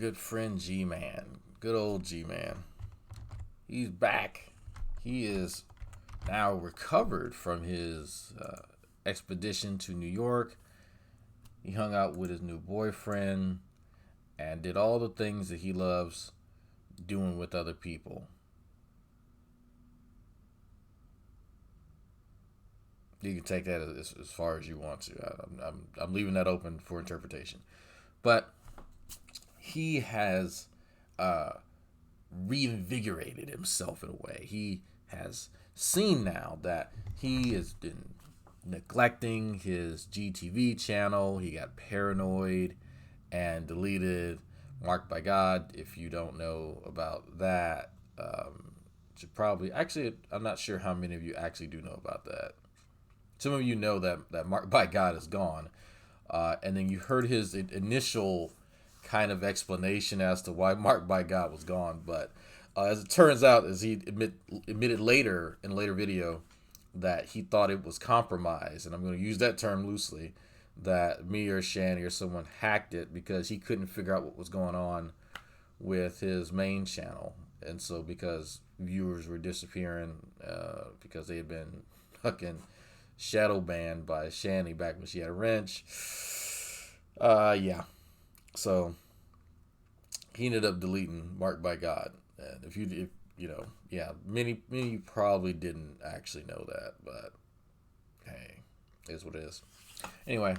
good friend Gman. Good old Gman. He's back. He is now recovered from his expedition to New York. He hung out with his new boyfriend and did all the things that he loves doing with other people. You can take that as far as you want to. I'm leaving that open for interpretation. But he has reinvigorated himself in a way. He has seen now that he has been neglecting his GTV channel. He got paranoid and deleted Marked by God. If you don't know about that, should probably... Actually, I'm not sure how many of you actually do know about that. Some of you know that Marked by God is gone. And then you heard his initial kind of explanation as to why Marked by God was gone. But as it turns out, as he admitted later in a later video, that he thought it was compromised. And I'm going to use that term loosely, that me or Shanny or someone hacked it because he couldn't figure out what was going on with his main channel. And so because viewers were disappearing because they had been fucking shadow banned by Shanny back when she had a wrench. Yeah. So he ended up deleting Marked by God. And if you know, yeah, many of you probably didn't actually know that, but hey, it is what it is. Anyway,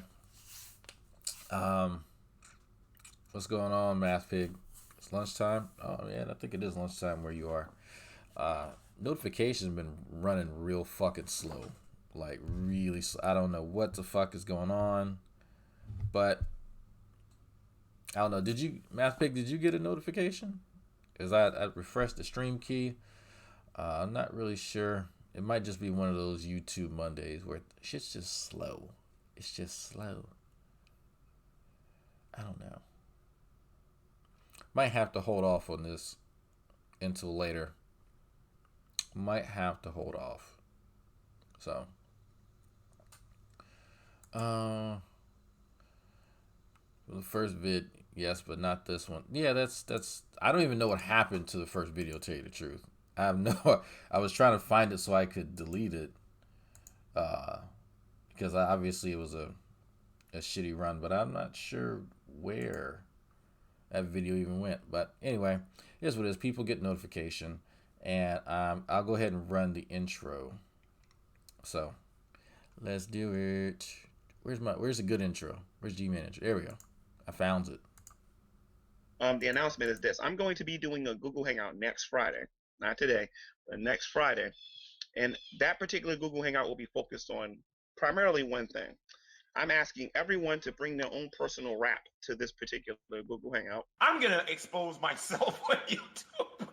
what's going on, Math Pig? It's lunchtime. Oh man, I think it is lunchtime where you are. Notifications been running real fucking slow, like really. I don't know what the fuck is going on, but I don't know. Did you, Math Pig? Did you get a notification? Because I refreshed the stream key. I'm not really sure. It might just be one of those YouTube Mondays where shit's just slow. It's just slow. I don't know. Might have to hold off on this until later. Might have to hold off. So. The first vid, yes, but not this one. Yeah, that's. I don't even know what happened to the first video, to tell you the truth. I have no. I was trying to find it so I could delete it. Because obviously it was a shitty run, but I'm not sure where that video even went. But anyway, here's what it is. People get notification, and I'll go ahead and run the intro. So let's do it. Where's a good intro? Where's Gman intro? There we go. I found it. The announcement is this. I'm going to be doing a Google Hangout next Friday. Not today, but next Friday. And that particular Google Hangout will be focused on primarily one thing. I'm asking everyone to bring their own personal rap to this particular Google Hangout. I'm going to expose myself on YouTube.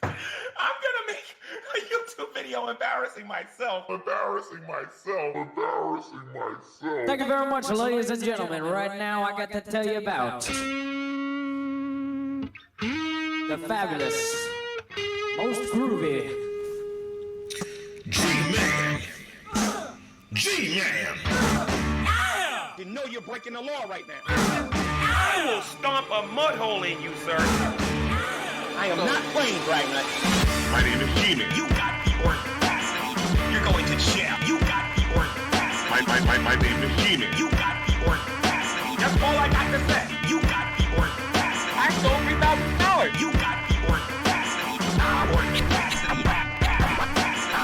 I'm going to make a YouTube video embarrassing myself. Thank you very much, ladies and gentlemen. Right now, I got to tell you about the fabulous, most groovy Gman. You know you're breaking the law right now. I will stomp a mud hole in you, sir. I am not playing Dragnauct. My name is Gman. You got the audacity. You're going to jail. You got the audacity. My name is Gman. You got the audacity. That's all I got to say. You got the audacity. I sold $3,000. You got the audacity. You got the audacity.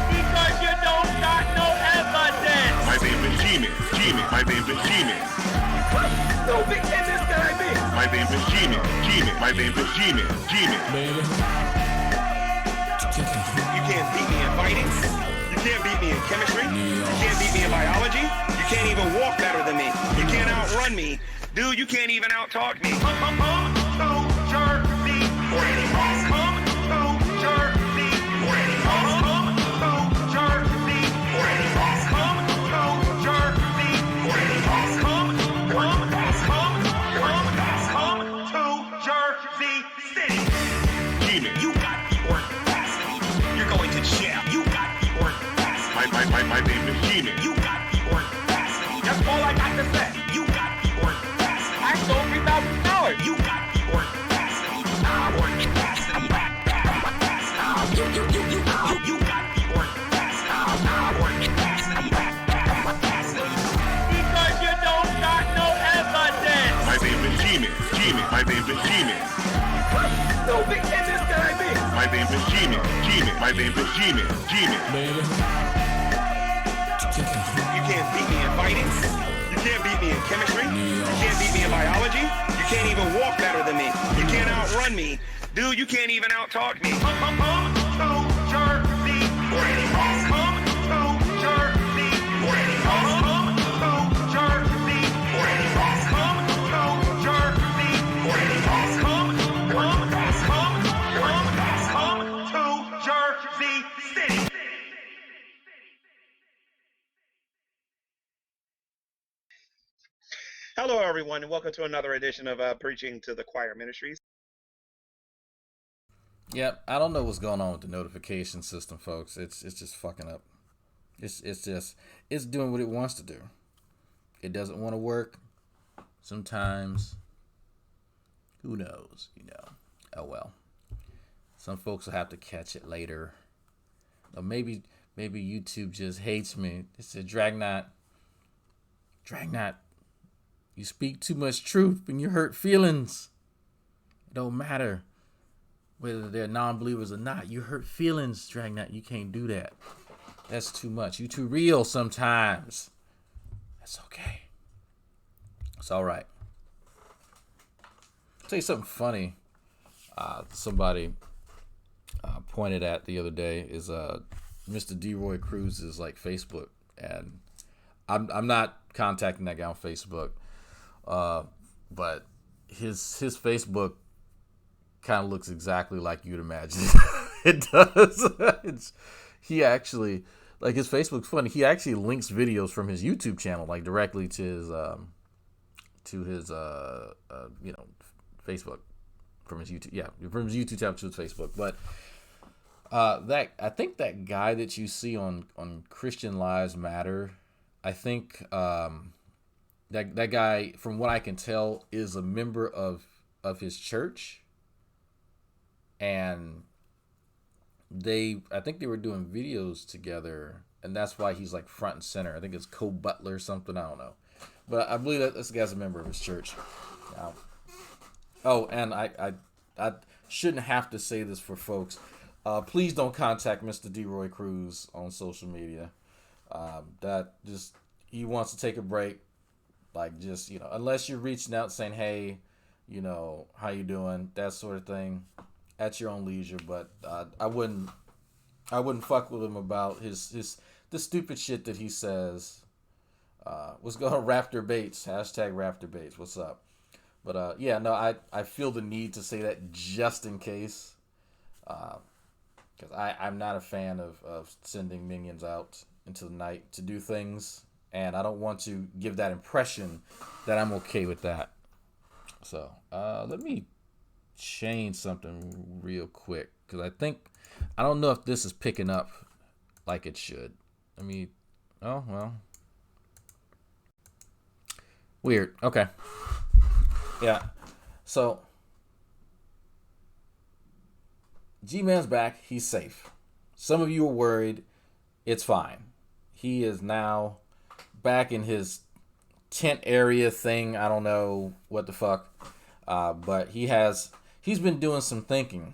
Because you don't got no evidence. My name is Gman. My name is Gman. No big in this guy, man. My name is Gman. My name is Gman. You can't beat me in fighting. You can't beat me in chemistry. You can't beat me in biology. You can't even walk better than me. You can't outrun me. Dude, you can't even out-talk me. My name is Gman. You got the stole $3,000. You got the audacity. Audacity. You got the audacity. Audacity. Because you don't got no evidence. My name is Gman. My name is Gman. No big in this guy, man. My name is Gman. My name is Gman. Baby. You can't beat me in fighting. You can't beat me in chemistry. You can't beat me in biology. You can't even walk better than me. You can't outrun me. Dude, you can't even out-talk me. Hello, everyone, and welcome to another edition of Preaching to the Choir Ministries. Yep, I don't know what's going on with the notification system, folks. It's just fucking up. It's doing what it wants to do. It doesn't want to work. Sometimes, who knows? Oh well. Some folks will have to catch it later. Or maybe YouTube just hates me. It said Dragnauct. You speak too much truth and you hurt feelings. It don't matter whether they're non-believers or not. You hurt feelings, Dragnauct. You can't do that. That's too much. You too real sometimes. That's okay. It's all right. I'll tell you something funny. Somebody pointed at the other day is Mr. DeRoy Cruz's like Facebook, and I'm not contacting that guy on Facebook. But his Facebook kind of looks exactly like you'd imagine. It does. He actually, like, his Facebook's funny. He actually links videos from his YouTube channel, like, directly to his Facebook from his YouTube. Yeah, from his YouTube channel to his Facebook. But I think that guy that you see on Christian Lives Matter, I think that guy, from what I can tell, is a member of his church, and I think they were doing videos together, and that's why he's like front and center. I think it's Co-Butler or something. I don't know, but I believe that this guy's a member of his church. Oh, and I shouldn't have to say this for folks. Please don't contact Mr. DeRoy Cruz on social media. He wants to take a break. Like, just, unless you're reaching out saying, hey, how you doing? That sort of thing. At your own leisure. But I wouldn't fuck with him about the stupid shit that he says. What's going on? Raptor Bates. Hashtag Raptor Bates. What's up? But I feel the need to say that just in case. Because I'm not a fan of sending minions out into the night to do things. And I don't want to give that impression that I'm okay with that. So let me change something real quick. Because I don't know if this is picking up like it should. Oh, well. Weird. Okay. Yeah. So, Gman's back. He's safe. Some of you are worried. It's fine. He is now back in his tent area thing. I don't know what the fuck. But he's been doing some thinking.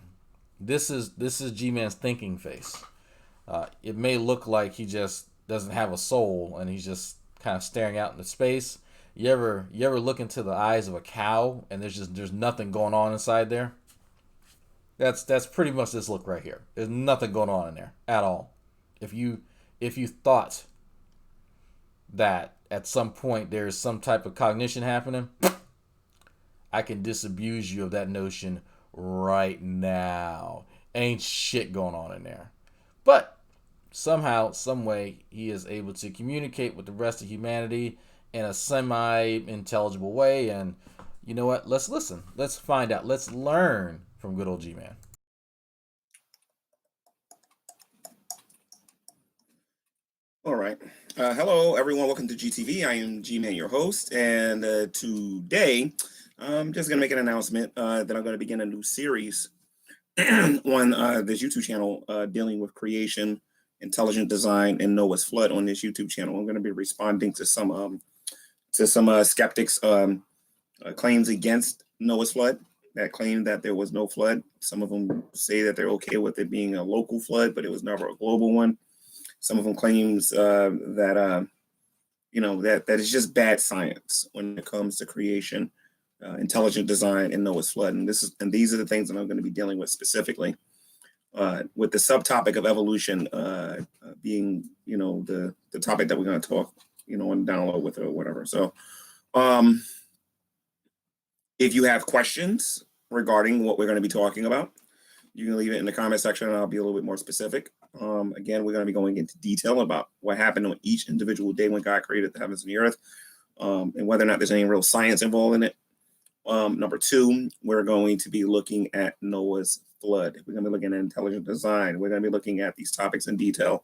This is Gman's thinking face. It may look like he just doesn't have a soul and he's just kind of staring out into space. You ever look into the eyes of a cow and there's nothing going on inside there? That's pretty much this look right here. There's nothing going on in there at all. If you thought that at some point there's some type of cognition happening, I can disabuse you of that notion right now. Ain't shit going on in there. But somehow, some way, he is able to communicate with the rest of humanity in a semi-intelligible way. And you know what? Let's listen. Let's find out. Let's learn from good old Gman. All right. Hello, everyone. Welcome to GTV. I am Gman, your host. And today, I'm just going to make an announcement that I'm going to begin a new series on this YouTube channel dealing with creation, intelligent design, and Noah's flood on this YouTube channel. I'm going to be responding to some skeptics' claims against Noah's flood, that claim that there was no flood. Some of them say that they're okay with it being a local flood, but it was never a global one. Some of them claims that it's just bad science when it comes to creation, intelligent design, and Noah's flood. And these are the things that I'm going to be dealing with specifically, with the subtopic of evolution being, the topic that we're going to talk, on download with or whatever. So, if you have questions regarding what we're going to be talking about, you can leave it in the comment section and I'll be a little bit more specific. Again, we're going to be going into detail about what happened on each individual day when God created the heavens and the earth, and whether or not there's any real science involved in it. Number two, we're going to be looking at Noah's flood. We're going to be looking at intelligent design. We're going to be looking at these topics in detail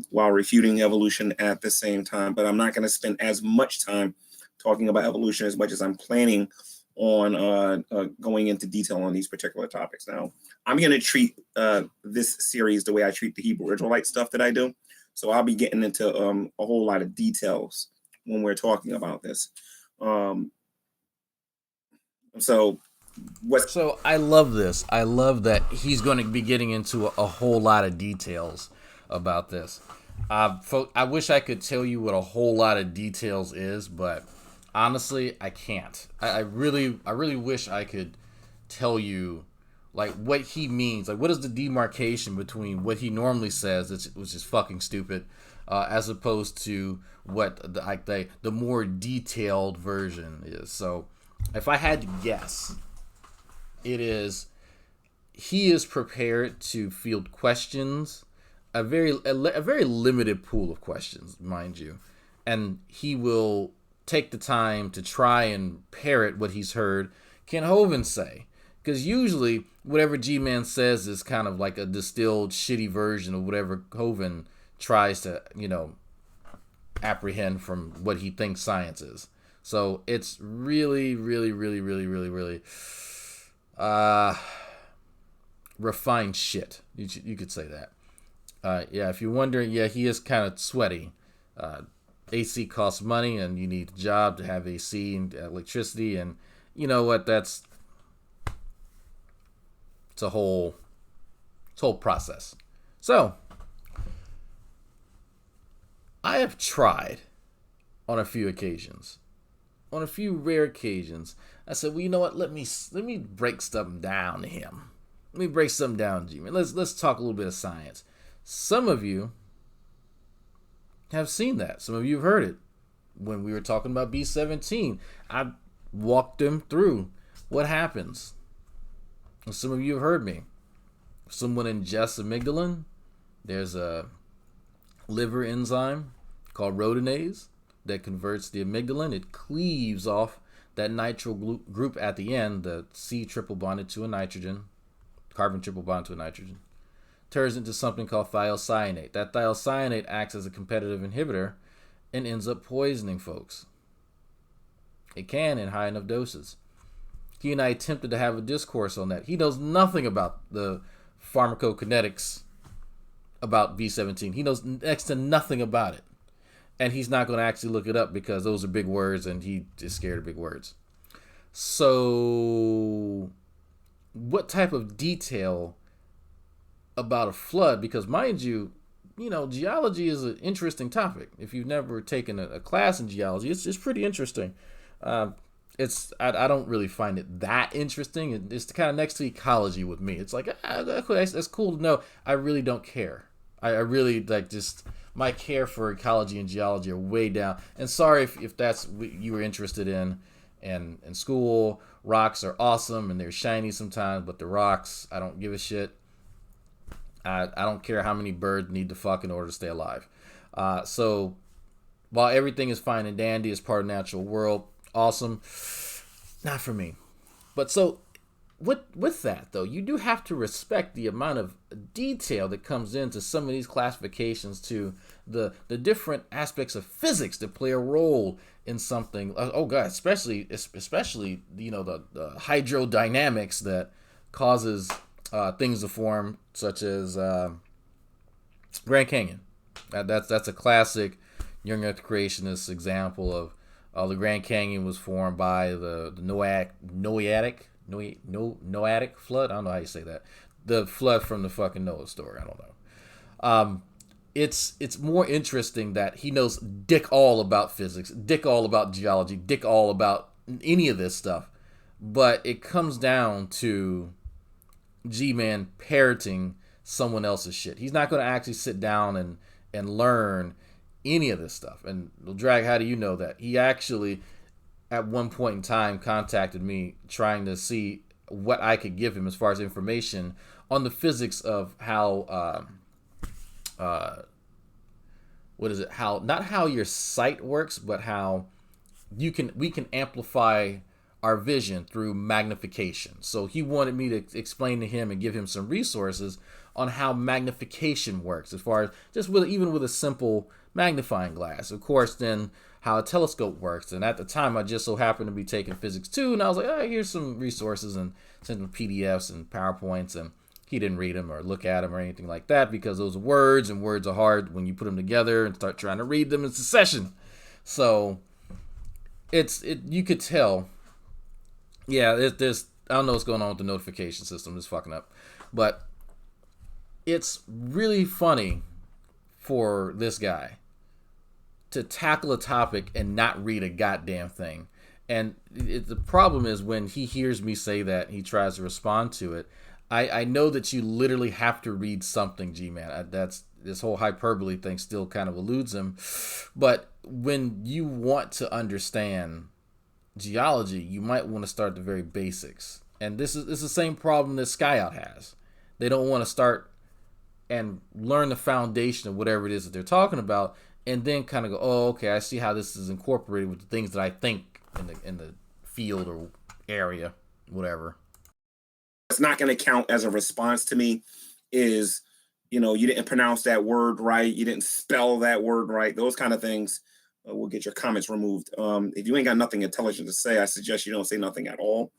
while refuting evolution at the same time. But I'm not going to spend as much time talking about evolution as much as I'm planning on going into detail on these particular topics. Now, I'm going to treat this series the way I treat the Hebrew Israelite stuff that I do. So I'll be getting into a whole lot of details when we're talking about this. So I love this. I love that he's going to be getting into a whole lot of details about this. I wish I could tell you what a whole lot of details is, but honestly, I can't. I really wish I could tell you like what he means. Like, what is the demarcation between what he normally says, which is fucking stupid, as opposed to what the more detailed version is. So, if I had to guess, he is prepared to field questions, a very limited pool of questions, mind you, and he will take the time to try and parrot what he's heard Ken Hovind say. Because usually whatever Gman says is kind of like a distilled shitty version of whatever Hovind tries to, apprehend from what he thinks science is. So it's really, really, really, really, really, really refined shit. You could say that. If you're wondering, he is kind of sweaty. AC costs money, and you need a job to have AC and electricity, and you know what? It's a whole process. So I have tried on a few occasions, on a few rare occasions. I said, well, you know what? Let me break something down to him. Let me break something down, G-Man. Let's talk a little bit of science. Some of you have seen that. Some of you have heard it. When we were talking about B17, I walked them through what happens. And some of you have heard me. If someone ingests amygdalin, there's a liver enzyme called rhodonase that converts the amygdalin. It cleaves off that nitrile group at the end, the C triple bonded to a nitrogen, carbon triple bonded to a nitrogen, turns into something called thiocyanate. That thiocyanate acts as a competitive inhibitor and ends up poisoning folks. It can in high enough doses. He and I attempted to have a discourse on that. He knows nothing about the pharmacokinetics about B17. He knows next to nothing about it. And he's not going to actually look it up because those are big words and he is scared of big words. So, what type of detail about a flood? Because mind you, geology is an interesting topic. If you've never taken a class in geology, it's pretty interesting. I don't really find it that interesting. It's kind of next to ecology with me. It's like, that's cool to know. I really don't care. I really my care for ecology and geology are way down. And sorry if that's what you were interested in school. Rocks are awesome and they're shiny sometimes, but the rocks, I don't give a shit. I don't care how many birds need to fuck in order to stay alive. So while everything is fine and dandy as part of the natural world, awesome, not for me. But so with that though, you do have to respect the amount of detail that comes into some of these classifications, to the different aspects of physics that play a role in something. Oh god, especially the hydrodynamics that causes things to form, such as Grand Canyon. That's a classic young Earth creationist example of the Grand Canyon was formed by the Noatic flood. I don't know how you say that. The flood from the fucking Noah story. I don't know. It's more interesting that he knows dick all about physics, dick all about geology, dick all about any of this stuff. But it comes down to Gman parroting someone else's shit. He's not going to actually sit down and learn any of this stuff. And Drag, how do you know that? He actually, at one point in time, contacted me trying to see what I could give him as far as information on the physics of how how, not how your sight works, but how we can amplify our vision through magnification. So he wanted me to explain to him and give him some resources on how magnification works, as far as just even with a simple magnifying glass. Of course, then how a telescope works. And at the time, I just so happened to be taking physics 2, and I was like, oh, here's some resources, and sent him PDFs and PowerPoints, and he didn't read them or look at them or anything like that, because those are words, and words are hard when you put them together and start trying to read them in succession. So you could tell. Yeah, there's I don't know what's going on with the notification system. It's fucking up. But it's really funny for this guy to tackle a topic and not read a goddamn thing. And the problem is, when he hears me say that, he tries to respond to it. I know that you literally have to read something, G-Man. That's this whole hyperbole thing still kind of eludes him. But when you want to understand geology, you might want to start at the very basics. And this is the same problem that Skyout has. They don't want to start and learn the foundation of whatever it is that they're talking about, and then kind of go, oh, okay, I see how this is incorporated with the things that I think in the field or area, whatever. What's not going to count as a response to me is, you didn't pronounce that word right, you didn't spell that word right. Those kind of things will get your comments removed. If you ain't got nothing intelligent to say, I suggest you don't say nothing at all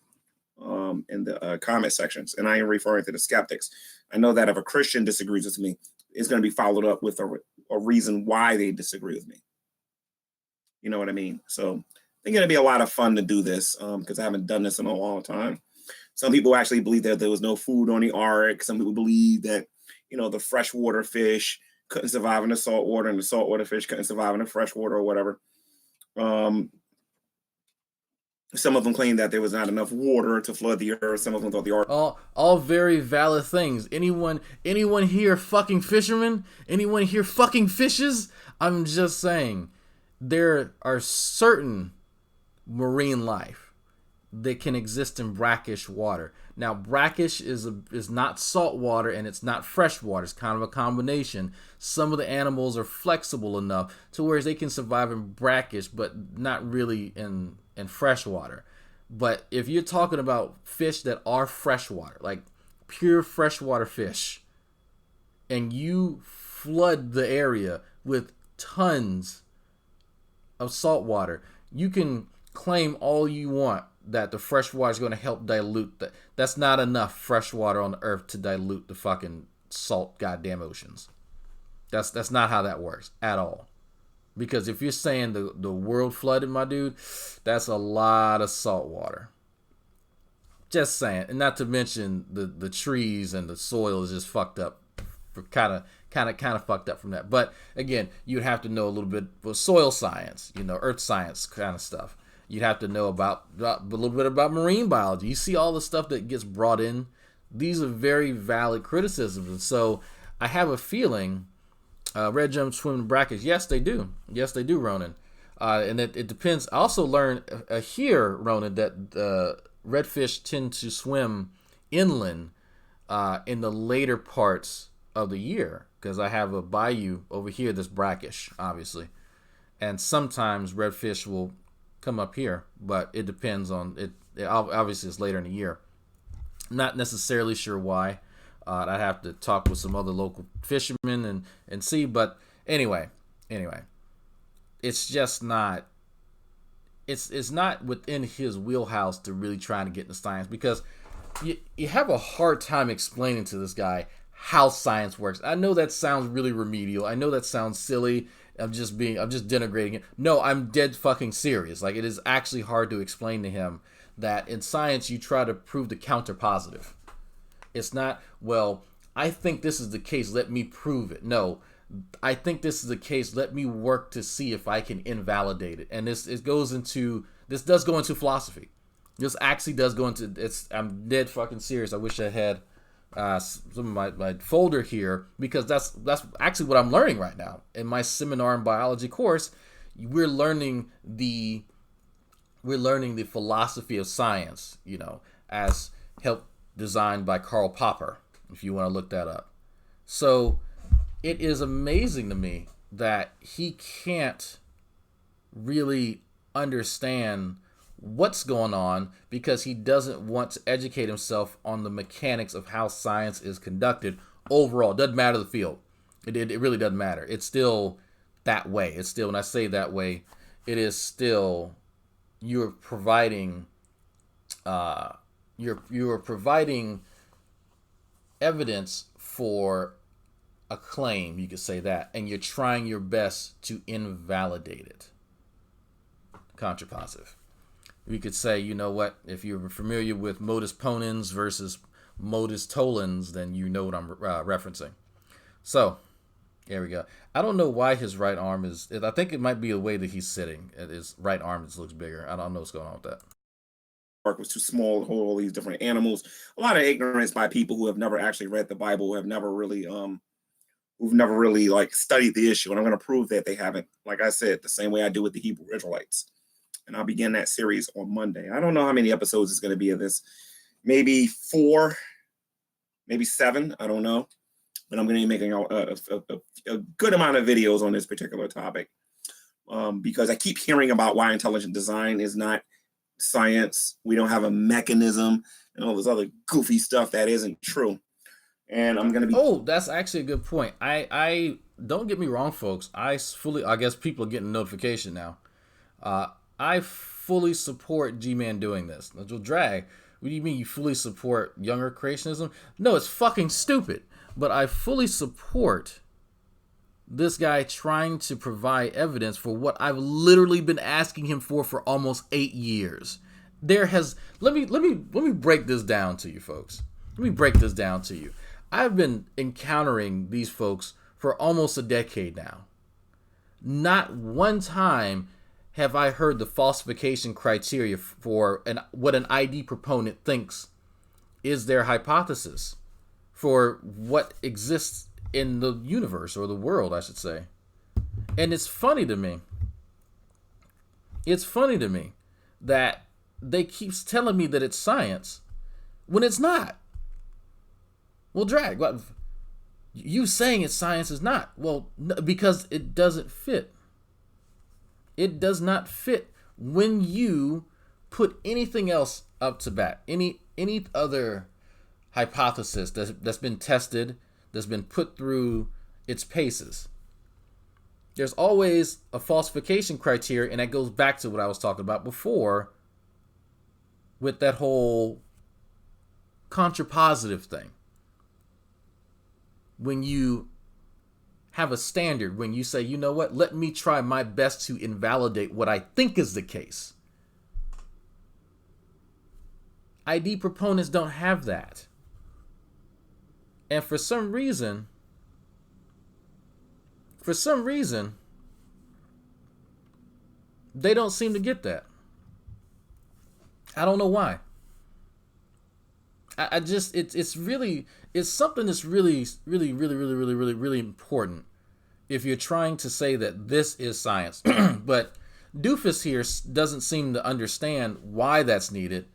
in the comment sections. And I am referring to the skeptics. I know that if a Christian disagrees with me, it's going to be followed up with a reason why they disagree with me. You know what I mean? So I think it'll be a lot of fun to do this because I haven't done this in a long time. Some people actually believe that there was no food on the Ark. Some people believe that, the freshwater fish couldn't survive in the salt water, and the saltwater fish couldn't survive in the freshwater or whatever. Some of them claim that there was not enough water to flood the earth. Some of them thought the Ark. All very valid things. Anyone here fucking fishermen? Anyone here fucking fishes? I'm just saying, there are certain marine life that can exist in brackish water. Now, brackish is not salt water, and it's not fresh water. It's kind of a combination. Some of the animals are flexible enough to where they can survive in brackish, but not really in fresh water. But if you're talking about fish that are freshwater, like pure freshwater fish, and you flood the area with tons of salt water, you can claim all you want that the fresh water is going to help dilute that. That's not enough fresh water on the earth to dilute the fucking salt goddamn oceans. That's not how that works at all. Because if you're saying the world flooded, my dude, that's a lot of salt water. Just saying. And not to mention the trees and the soil is just fucked up. Kind of fucked up from that. But again, you'd have to know a little bit of soil science, earth science kind of stuff. You'd have to know about a little bit about marine biology. You see all the stuff that gets brought in. These are very valid criticisms. And so I have a feeling red gems swim in brackish. Yes, they do. Yes, they do, Ronan. And it depends. I also learned here, Ronan, that redfish tend to swim inland in the later parts of the year, because I have a bayou over here that's brackish, obviously. And sometimes redfish will come up here, but it depends on it. Obviously, it's later in the year. Not necessarily sure why. I'd have to talk with some other local fishermen and see. But anyway, it's just not. It's not within his wheelhouse to really try to get into science, because you have a hard time explaining to this guy how science works. I know that sounds really remedial. I know that sounds silly. I'm just denigrating it. No, I'm dead fucking serious. Like, it is actually hard to explain to him that in science you try to prove the counterpositive. It's not, well, I think this is the case, let me prove it. No, I think this is the case, let me work to see if I can invalidate it. And this does go into philosophy. This actually does go into, I'm dead fucking serious. I wish I had some of my folder here, because that's actually what I'm learning right now in my seminar in biology course. We're learning the philosophy of science, as help designed by Karl Popper, if you want to look that up. So it is amazing to me that he can't really understand what's going on, because he doesn't want to educate himself on the mechanics of how science is conducted overall. It doesn't matter the field. It really doesn't matter. It's still that way. It's still, when I say that way, it is still, you're providing you're providing evidence for a claim, you could say that, and you're trying your best to invalidate it. Contrapositive. We could say, you know what, if you're familiar with modus ponens versus modus tollens, then you know what I'm referencing. So, there we go. I don't know why his right arm is, I think it might be the way that he's sitting. His right arm just looks bigger. I don't know what's going on with that. Ark was too small to hold all these different animals. A lot of ignorance by people who have never actually read the Bible, who have never really like studied the issue. And I'm going to prove that they haven't, like I said, the same way I do with the Hebrew Israelites. And I'll begin that series on Monday. I don't know how many episodes it's going to be of this. Maybe 4, maybe 7. I don't know. But I'm going to be making a good amount of videos on this particular topic, because I keep hearing about why intelligent design is not science. We don't have a mechanism and all this other goofy stuff that isn't true. And I'm going to be... Oh, that's actually a good point. I don't get me wrong, folks. I guess people are getting notification now. I fully support Gman doing this. Well, Drag, what do you mean you fully support younger creationism? No, it's fucking stupid. But I fully support this guy trying to provide evidence for what I've literally been asking him for almost 8 years. Let me break this down to you, folks. Let me break this down to you. I've been encountering these folks for almost a decade now. Not one time have I heard the falsification criteria for what an ID proponent thinks is their hypothesis for what exists in the universe, or the world, I should say. And it's funny to me. It's funny to me that they keep telling me that it's science when it's not. Well, Drag, what, you saying it's science is not. Well, because it doesn't fit. It does not fit when you put anything else up to bat. Any other hypothesis that's been tested, that's been put through its paces. There's always a falsification criteria, and that goes back to what I was talking about before with that whole contrapositive thing. When you have a standard, when you say, you know what, let me try my best to invalidate what I think is the case. ID proponents don't have that. And for some reason, they don't seem to get that. I don't know why. I just, it's something that's really important if you're trying to say that this is science. But Doofus here doesn't seem to understand why that's needed.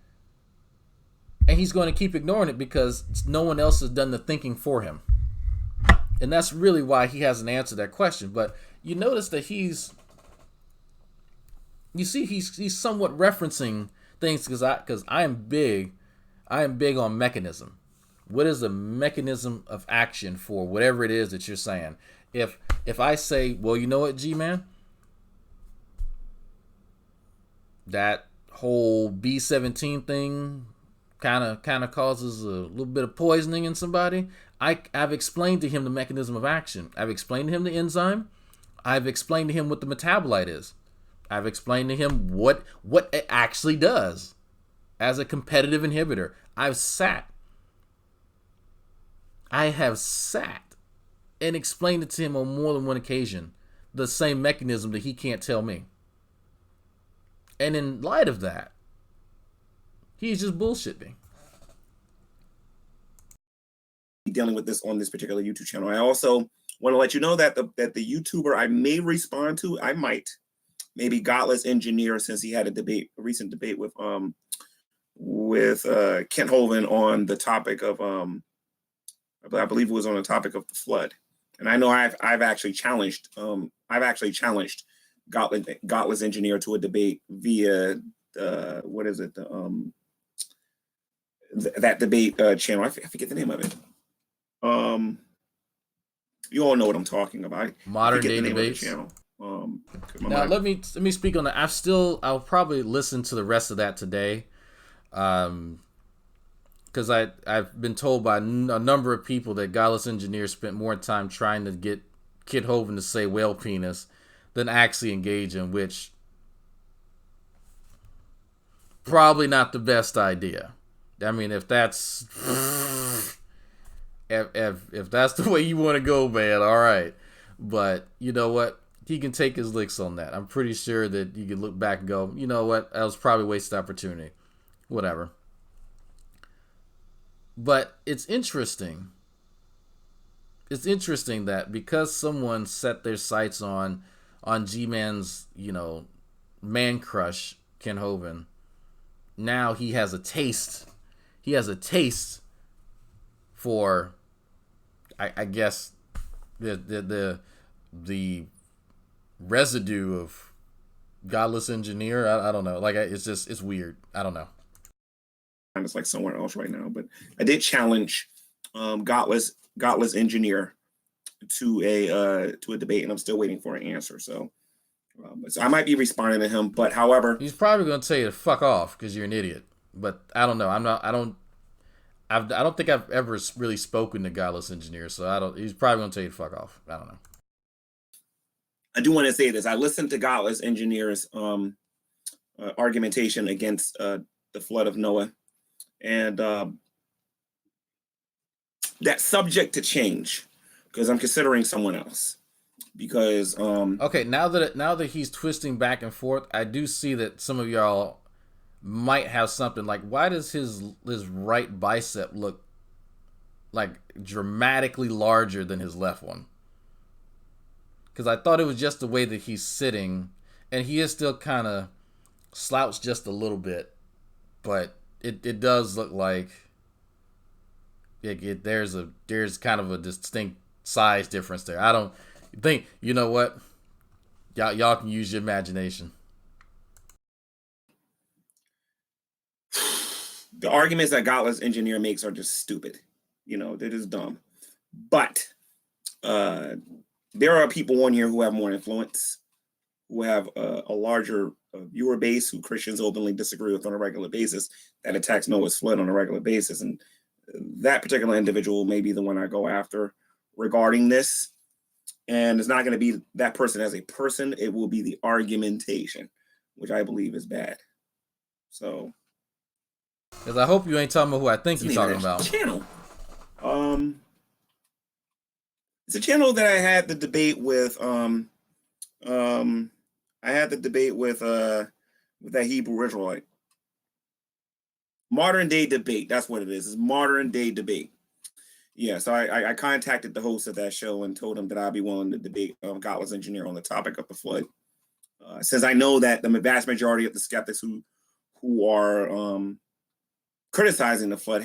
And he's going to keep ignoring it because no one else has done the thinking for him. And that's really why he hasn't answered that question. But you notice that he's somewhat referencing things, because I am big I am big on mechanism. What is the mechanism of action for whatever it is that you're saying? If I say, well, you know what, Gman, that whole B17 thing kind of causes a little bit of poisoning in somebody. I've explained to him the mechanism of action. I've explained to him the enzyme. I've explained to him what the metabolite is. I've explained to him what it actually does as a competitive inhibitor. I have sat and explained it to him on more than one occasion, the same mechanism that he can't tell me. And in light of that, he's just bullshit me. Dealing with this on this particular YouTube channel. I also want to let you know that the YouTuber I may respond to, I might, maybe Godless Engineer, since he had a recent debate with Kent Hovind on the topic of I believe it was on the topic of the flood. And I know I've actually challenged Godless Engineer to a debate via that debate channel. I forget the name of it. You all know what I'm talking about. Modern Day Debates. Channel. Now let me speak on that. I'll probably listen to the rest of that today, because I've been told by a number of people that Godless Engineer spent more time trying to get Kid Hovind to say whale penis than actually engage in, which probably not the best idea. I mean, if that's if that's the way you want to go, man, all right. But you know what? He can take his licks on that. I'm pretty sure that you can look back and go, you know what? That was probably a wasted opportunity. Whatever. But it's interesting. It's interesting that because someone set their sights on Gman's, man crush, Ken Hovind, now he has a taste. He has a taste for, I guess, the residue of Godless Engineer. I don't know. Like, it's weird. I don't know. It's like somewhere else right now, but I did challenge Godless Engineer to a debate, and I'm still waiting for an answer. So I might be responding to him, but however, he's probably going to tell you to fuck off because you're an idiot. But I don't know. I don't think I've ever really spoken to Godless Engineer, so he's probably going to tell you to fuck off. I don't know. I do want to say this. I listened to Godless Engineer's argumentation against the flood of Noah, and that's subject to change because I'm considering someone else. Because okay, now that he's twisting back and forth, I do see that some of y'all might have something like, why does his right bicep look like dramatically larger than his left one? Because I thought it was just the way that he's sitting, and he is still kind of slouched just a little bit, but it does look like there's kind of a distinct size difference there. I don't think, you know what, y'all can use your imagination. The arguments that Godless Engineer makes are just stupid. They're just dumb. But there are people on here who have more influence, who have a larger viewer base, who Christians openly disagree with on a regular basis, that attacks Noah's flood on a regular basis. And that particular individual may be the one I go after regarding this. And it's not going to be that person as a person. It will be the argumentation, which I believe is bad. So, because I hope you ain't talking about who I think you're talking about. Channel. It's a channel that I had the debate with. I had the debate with that Hebrew Israelite. Modern Day Debate. That's what it is. It's Modern Day Debate. Yeah, so I contacted the host of that show and told him that I'd be willing to debate Godless Engineer on the topic of the flood. Since I know that the vast majority of the skeptics who are criticizing the flood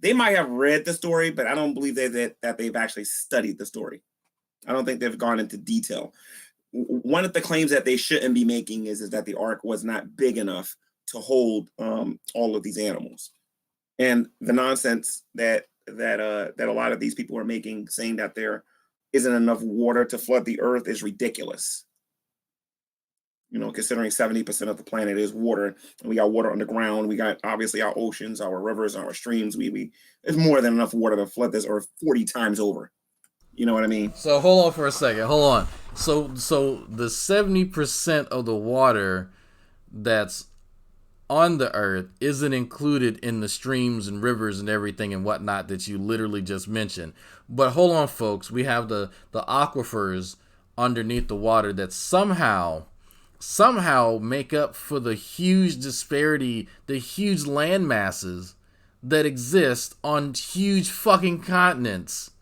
they might have read the story, but I don't believe that they've actually studied the story. I don't think they've gone into detail. One of the claims that they shouldn't be making is that the ark was not big enough to hold all of these animals. And the nonsense that a lot of these people are making, saying that there isn't enough water to flood the earth, is ridiculous. You know, considering 70% of the planet is water, and we got water underground, we got obviously our oceans, our rivers, our streams. We there's more than enough water to flood this earth 40 times over. You know what I mean? So hold on for a second. Hold on. So the 70% of the water that's on the earth isn't included in the streams and rivers and everything and whatnot that you literally just mentioned. But hold on, folks. We have the aquifers underneath the water that somehow make up for the huge disparity, the huge land masses that exist on huge fucking continents.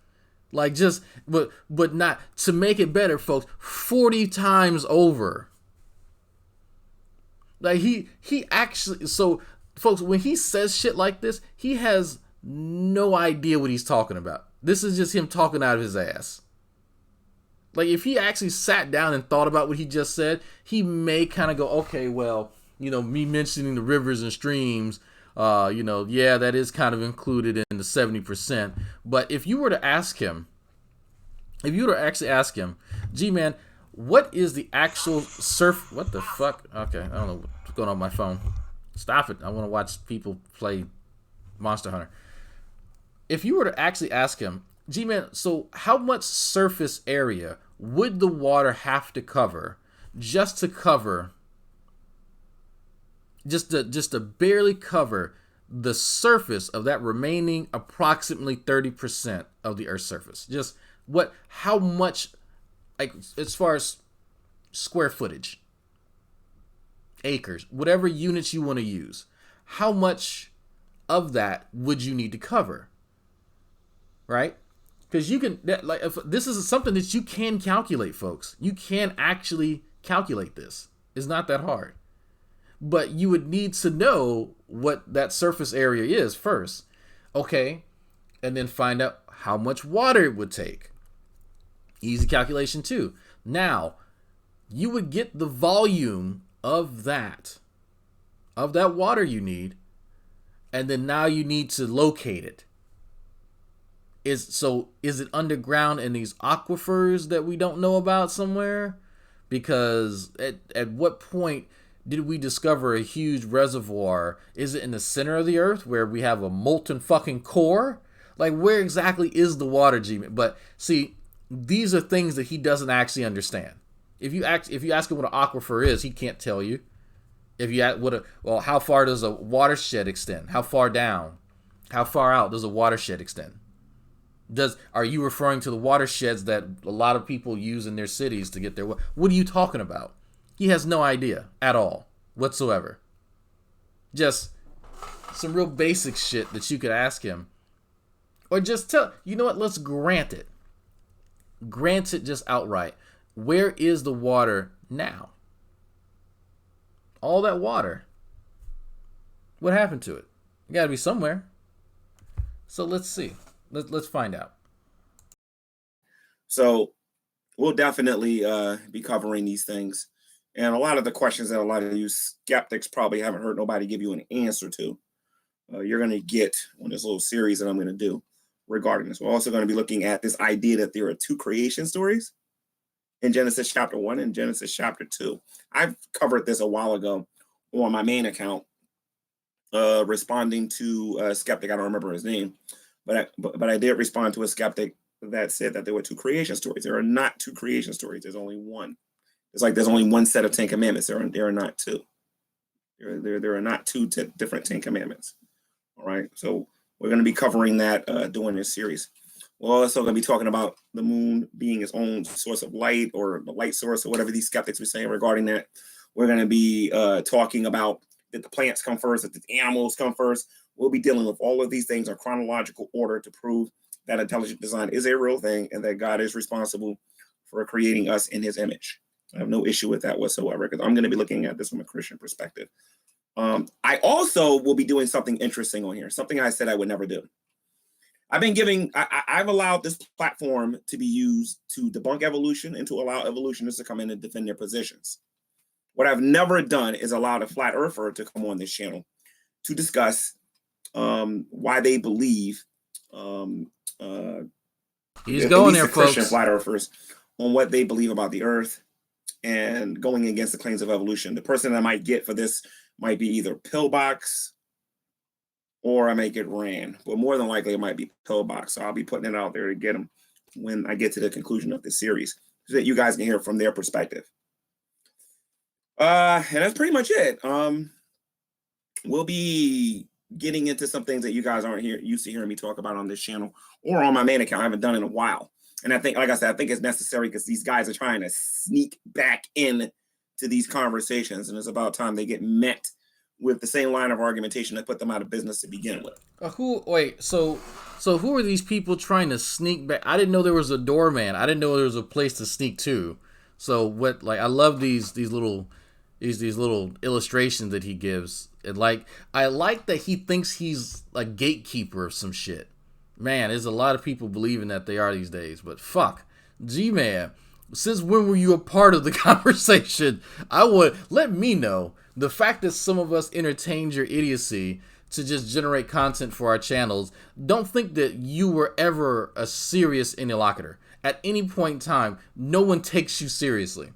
Like, just, but not, to make it better, folks, 40 times over. Like, he actually, so, folks, when he says shit like this, he has no idea what he's talking about. This is just him talking out of his ass. Like, if he actually sat down and thought about what he just said, he may kind of go, okay, well, you know, me mentioning the rivers and streams, you know, yeah, that is kind of included in the 70%. But if you were to ask him, actually ask him, G-Man, what is the actual what the fuck? Okay, I don't know what's going on with my phone. Stop it. I want to watch people play Monster Hunter. If you were to actually ask him, G-Man, so how much surface area would the water have to cover just to barely cover the surface of that remaining approximately 30% of the Earth's surface? Just how much, like, as far as square footage, acres, whatever units you want to use, how much of that would you need to cover? Right? Because you can, like, if this is something that you can calculate, folks. You can actually calculate this. It's not that hard. But you would need to know what that surface area is first. Okay. And then find out how much water it would take. Easy calculation too. Now, you would get the volume of that water you need. And then now you need to locate it. Is it underground in these aquifers that we don't know about somewhere? Because at what point did we discover a huge reservoir? Is it in the center of the earth where we have a molten fucking core? Like, where exactly is the water, G-Man? But see, these are things that he doesn't actually understand. If you ask him what an aquifer is, he can't tell you. If you ask how far does a watershed extend? How far down? How far out does a watershed extend? Are you referring to the watersheds that a lot of people use in their cities to get their water? What are you talking about? He has no idea at all whatsoever. Just some real basic shit that you could ask him. Or just tell, you know what, let's grant it. Grant it just outright. Where is the water now? All that water. What happened to it? It gotta be somewhere. So let's see. Let's find out. So we'll definitely be covering these things. And a lot of the questions that a lot of you skeptics probably haven't heard nobody give you an answer to, you're going to get on this little series that I'm going to do regarding this. We're also going to be looking at this idea that there are two creation stories in Genesis chapter 1 and Genesis chapter 2. I've covered this a while ago on my main account, responding to a skeptic. I don't remember his name. But I did respond to a skeptic that said that there were two creation stories. There are not two creation stories. There's only one. It's like there's only one set of 10 commandments. There are not two. There are not two different 10 commandments. All right. So we're going to be covering that during this series. We're also going to be talking about the moon being its own source of light, or the light source, or whatever these skeptics were saying regarding that. We're going to be talking about, did the plants come first? Did the animals come first? We'll be dealing with all of these things in chronological order to prove that intelligent design is a real thing and that God is responsible for creating us in his image. I have no issue with that whatsoever, because I'm going to be looking at this from a Christian perspective. I also will be doing something interesting on here, something I said I would never do. I've allowed this platform to be used to debunk evolution and to allow evolutionists to come in and defend their positions. What I've never done is allowed a flat earther to come on this channel to discuss why they believe, He's at going least there, the Christian folks. flat earthers, on what they believe about the earth and going against the claims of evolution. The person I might get for this might be either Pillbox or I may get Rand, but more than likely it might be Pillbox. So I'll be putting it out there to get them when I get to the conclusion of this series so that you guys can hear from their perspective. And that's pretty much it. We'll be getting into some things that you guys aren't used to hearing me talk about on this channel or on my main account. I haven't done in a while. And I think, like I said, I think it's necessary because these guys are trying to sneak back in to these conversations. And it's about time they get met with the same line of argumentation that put them out of business to begin with. So who are these people trying to sneak back? I didn't know there was a doorman. I didn't know there was a place to sneak to. So what, like, I love these little illustrations that he gives. And I like that he thinks he's a gatekeeper of some shit. Man, there's a lot of people believing that they are these days, but fuck. Gman, since when were you a part of the conversation? Let me know. The fact that some of us entertained your idiocy to just generate content for our channels, don't think that you were ever a serious interlocutor. At any point in time, no one takes you seriously.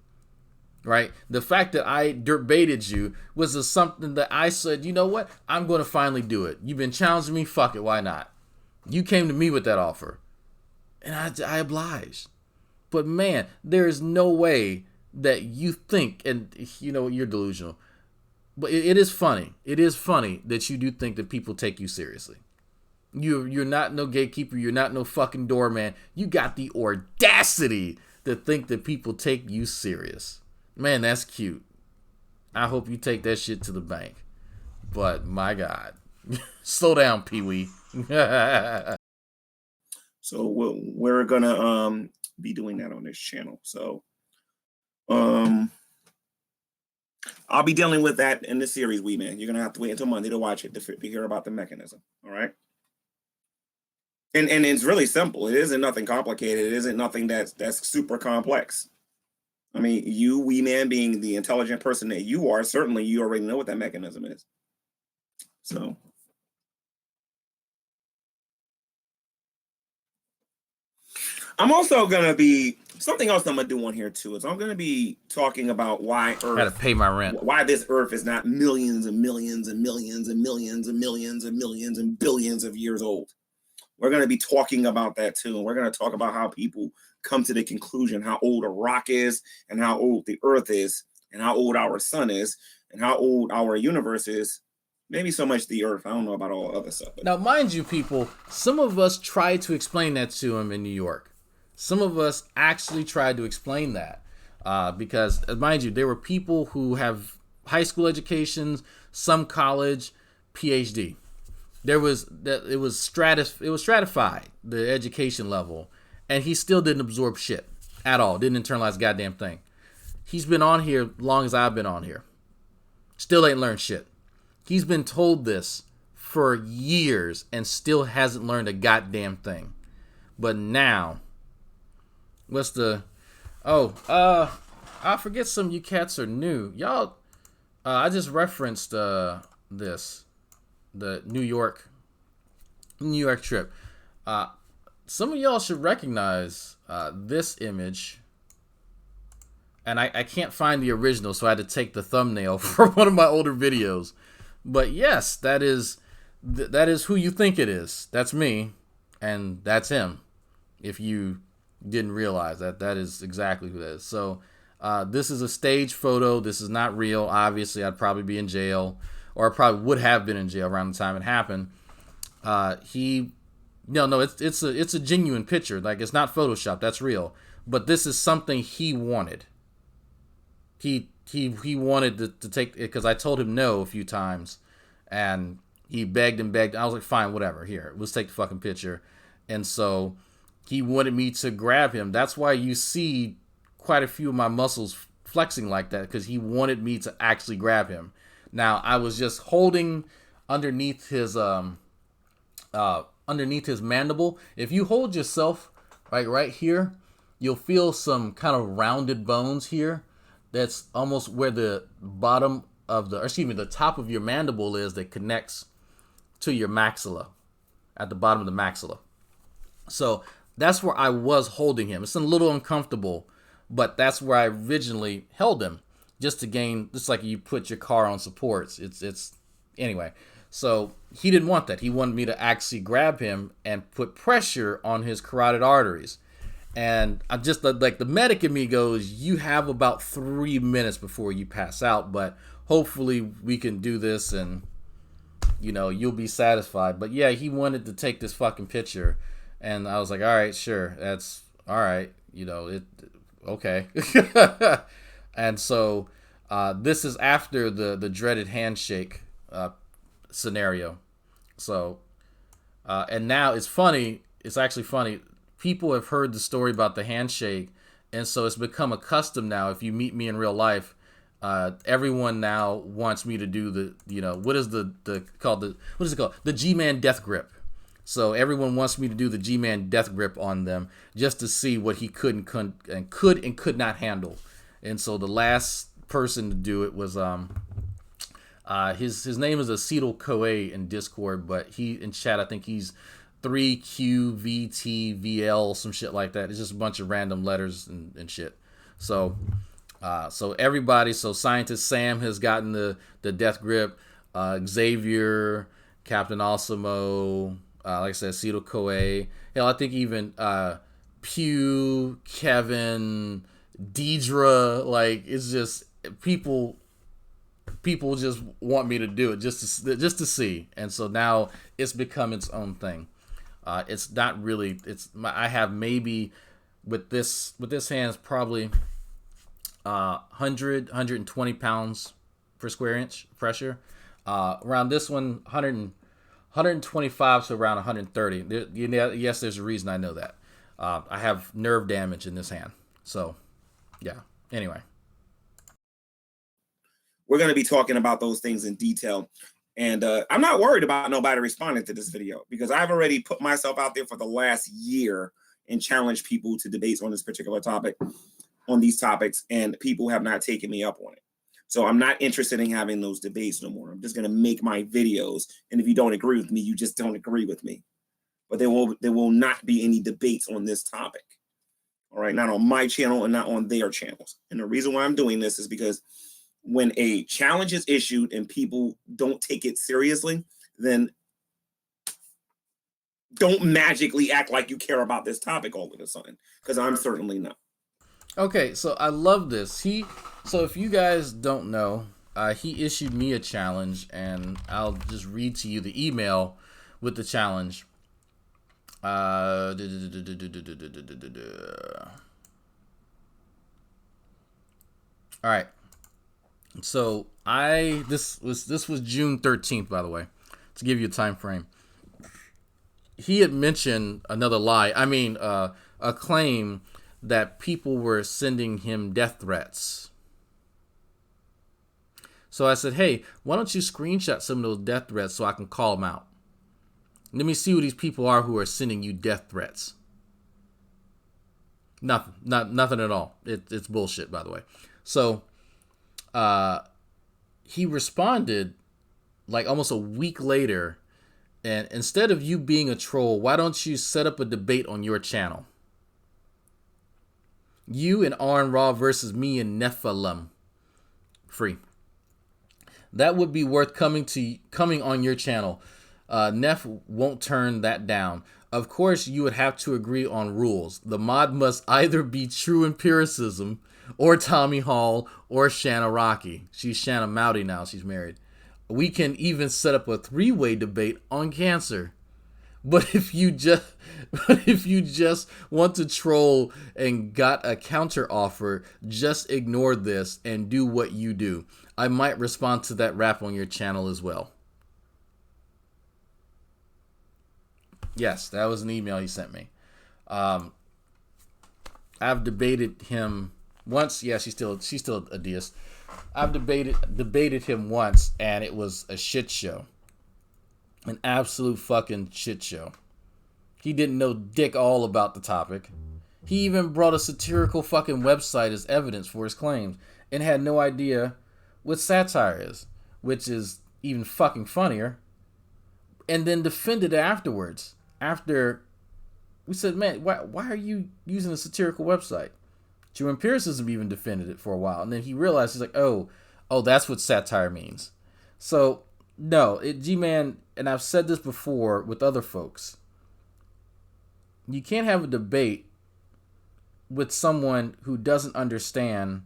Right? The fact that I baited you was something that I said, you know what? I'm going to finally do it. You've been challenging me. Fuck it. Why not? You came to me with that offer. And I obliged. But man, there is no way that you think, and you know, you're delusional. But it is funny. It is funny that you do think that people take you seriously. You're not no gatekeeper. You're not no fucking doorman. You got the audacity to think that people take you serious. Man, that's cute. I hope you take that shit to the bank. But my God, slow down, Pee-wee. So we're gonna be doing that on this channel. So I'll be dealing with that in the series, Wee Man. You're gonna have to wait until Monday to watch it to hear about the mechanism. All right. And it's really simple. It isn't nothing complicated. It isn't nothing that's super complex. I mean, you, Wee Man, being the intelligent person that you are, certainly you already know what that mechanism is. So I'm also gonna be something else I'm gonna do on here too. Is I'm gonna be talking about why Earth. Gotta pay my rent. Why this Earth is not millions and millions and millions and millions and millions and millions and billions of years old. We're gonna be talking about that too, and we're gonna talk about how people come to the conclusion how old a rock is, and how old the Earth is, and how old our sun is, and how old our universe is. Maybe so much the Earth. I don't know about all other stuff. But. Now, mind you, people, some of us tried to explain that to him in New York. Some of us actually tried to explain that because, mind you, there were people who have high school educations, some college, PhD. It was stratified, the education level, and he still didn't absorb shit at all. Didn't internalize a goddamn thing. He's been on here as long as I've been on here. Still ain't learned shit. He's been told this for years and still hasn't learned a goddamn thing. But now, I forget some of you cats are new. Y'all, I just referenced this, the New York trip. Some of y'all should recognize this image. And I can't find the original, so I had to take the thumbnail from one of my older videos. But yes, that is who you think it is. That's me, and that's him. If you didn't realize that is exactly who that is. So this is a stage photo. This is not real. Obviously, I'd probably be in jail, or I probably would have been in jail around the time it happened. It's a genuine picture. Like, it's not Photoshopped. That's real. But this is something he wanted. He wanted to take it because I told him no a few times, and he begged and begged. I was like, fine, whatever. Here, let's take the fucking picture. And so he wanted me to grab him. That's why you see quite a few of my muscles flexing like that, because he wanted me to actually grab him. Now, I was just holding underneath his mandible. If you hold yourself right here, you'll feel some kind of rounded bones here. That's almost where the top of your mandible is that connects to your maxilla, at the bottom of the maxilla. So that's where I was holding him. It's a little uncomfortable, but that's where I originally held him, just to gain, just like you put your car on supports. It's anyway. So he didn't want that. He wanted me to actually grab him and put pressure on his carotid arteries. And I just, like, the medic in me goes, you have about 3 minutes before you pass out, but hopefully we can do this and, you know, you'll be satisfied. But yeah, he wanted to take this fucking picture. And I was like, all right, sure. That's all right. You know, okay. And so this is after the dreaded handshake scenario. So, and now it's funny. It's actually funny. People have heard the story about the handshake, and so it's become a custom now. If you meet me in real life, everyone now wants me to do the, you know, what is it called? The Gman death grip. So everyone wants me to do the Gman death grip on them, just to see what he could and could not handle. And so the last person to do it was his name is Acetyl CoA in Discord, but he in chat, I think he's 3QVTVL, some shit like that. It's just a bunch of random letters and shit. So everybody, so Scientist Sam has gotten the death grip, Xavier, Captain Osimo, like I said, Acetyl CoA. Hell, I think even Pew, Kevin, Deidre, like, it's just people just want me to do it just to see. And so now it's become its own thing. It's not really, I have maybe with this hand, it's probably 120 pounds per square inch pressure. Around this one, 125 to around 130. Yes, there's a reason I know that. I have nerve damage in this hand. So, yeah. Anyway. We're going to be talking about those things in detail. And I'm not worried about nobody responding to this video, because I've already put myself out there for the last year and challenged people to debates on this particular topic, on these topics, and people have not taken me up on it. So I'm not interested in having those debates no more. I'm just going to make my videos. And if you don't agree with me, you just don't agree with me. But there will not be any debates on this topic. All right, not on my channel and not on their channels. And the reason why I'm doing this is because when a challenge is issued and people don't take it seriously, then don't magically act like you care about this topic all of a sudden, because I'm certainly not. Okay, so I love this. So if you guys don't know, he issued me a challenge, and I'll just read to you the email with the challenge. All right. So this was June 13th, by the way, to give you a time frame. He had mentioned another lie. I mean, a claim that people were sending him death threats. So I said, hey, why don't you screenshot some of those death threats so I can call them out? Let me see who these people are who are sending you death threats. Nothing at all. It's bullshit, by the way. So he responded like almost a week later, and instead of you being a troll, why don't you set up a debate on your channel? You and Arn Raw versus me and Nephilim. Free. That would be worth coming on your channel. Neph won't turn that down. Of course, you would have to agree on rules. The mod must either be true empiricism, or Tommy Hall, or Shanna Rocky. She's Shanna Mowdy now. She's married. We can even set up a 3-way debate on cancer. But if you just want to troll and got a counter offer, just ignore this and do what you do. I might respond to that rap on your channel as well. Yes, that was an email he sent me. I've debated him once. Yeah, she's still a deist. I've debated him once, and it was a shit show. An absolute fucking shit show. He didn't know dick all about the topic. He even brought a satirical fucking website as evidence for his claims, and had no idea what satire is, which is even fucking funnier. and then defended it afterwards. After we said, man, why are you using a satirical website? True empiricism even defended it for a while, and then he realized, he's like, oh, that's what satire means. So no, G-Man, and I've said this before with other folks, you can't have a debate with someone who doesn't understand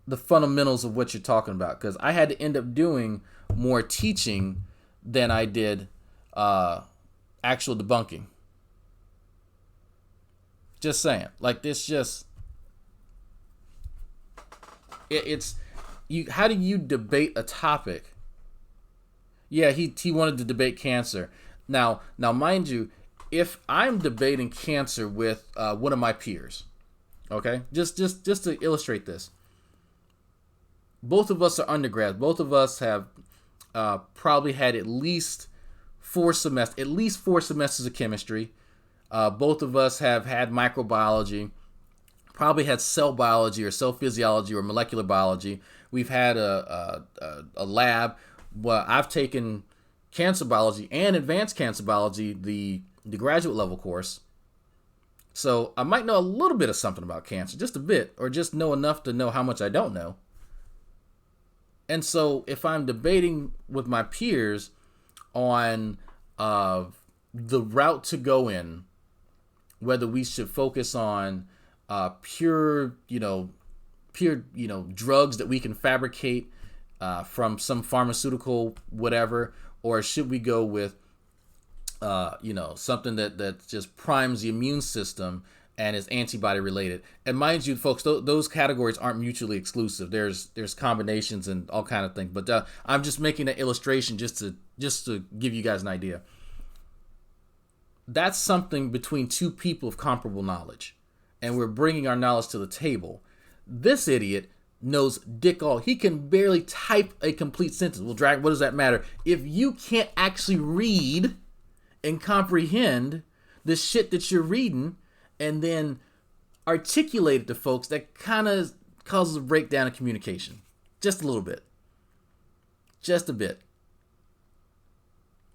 the fundamentals of what you're talking about, because I had to end up doing more teaching than I did actual debunking. Just saying. Like, this just... It's... How do you debate a topic? Yeah, he wanted to debate cancer. Now, mind you, if I'm debating cancer with one of my peers, okay? Just to illustrate this. Both of us are undergrads. Both of us have probably had at least 4 semesters of chemistry. Both of us have had microbiology, probably had cell biology or cell physiology or molecular biology. We've had a lab. Well, I've taken cancer biology and advanced cancer biology, the graduate level course. So I might know a little bit of something about cancer, just a bit, or just know enough to know how much I don't know. And so if I'm debating with my peers on the route to go in, whether we should focus on pure drugs that we can fabricate from some pharmaceutical whatever, or should we go with something that just primes the immune system and is antibody related. And mind you, folks, those categories aren't mutually exclusive. There's combinations and all kind of things. But I'm just making an illustration just to give you guys an idea. That's something between two people of comparable knowledge, and we're bringing our knowledge to the table. This idiot knows dick all. He can barely type a complete sentence. Well, Drag, what does that matter? If you can't actually read and comprehend the shit that you're reading and then articulate it to folks, that kind of causes a breakdown in communication. Just a little bit. Just a bit.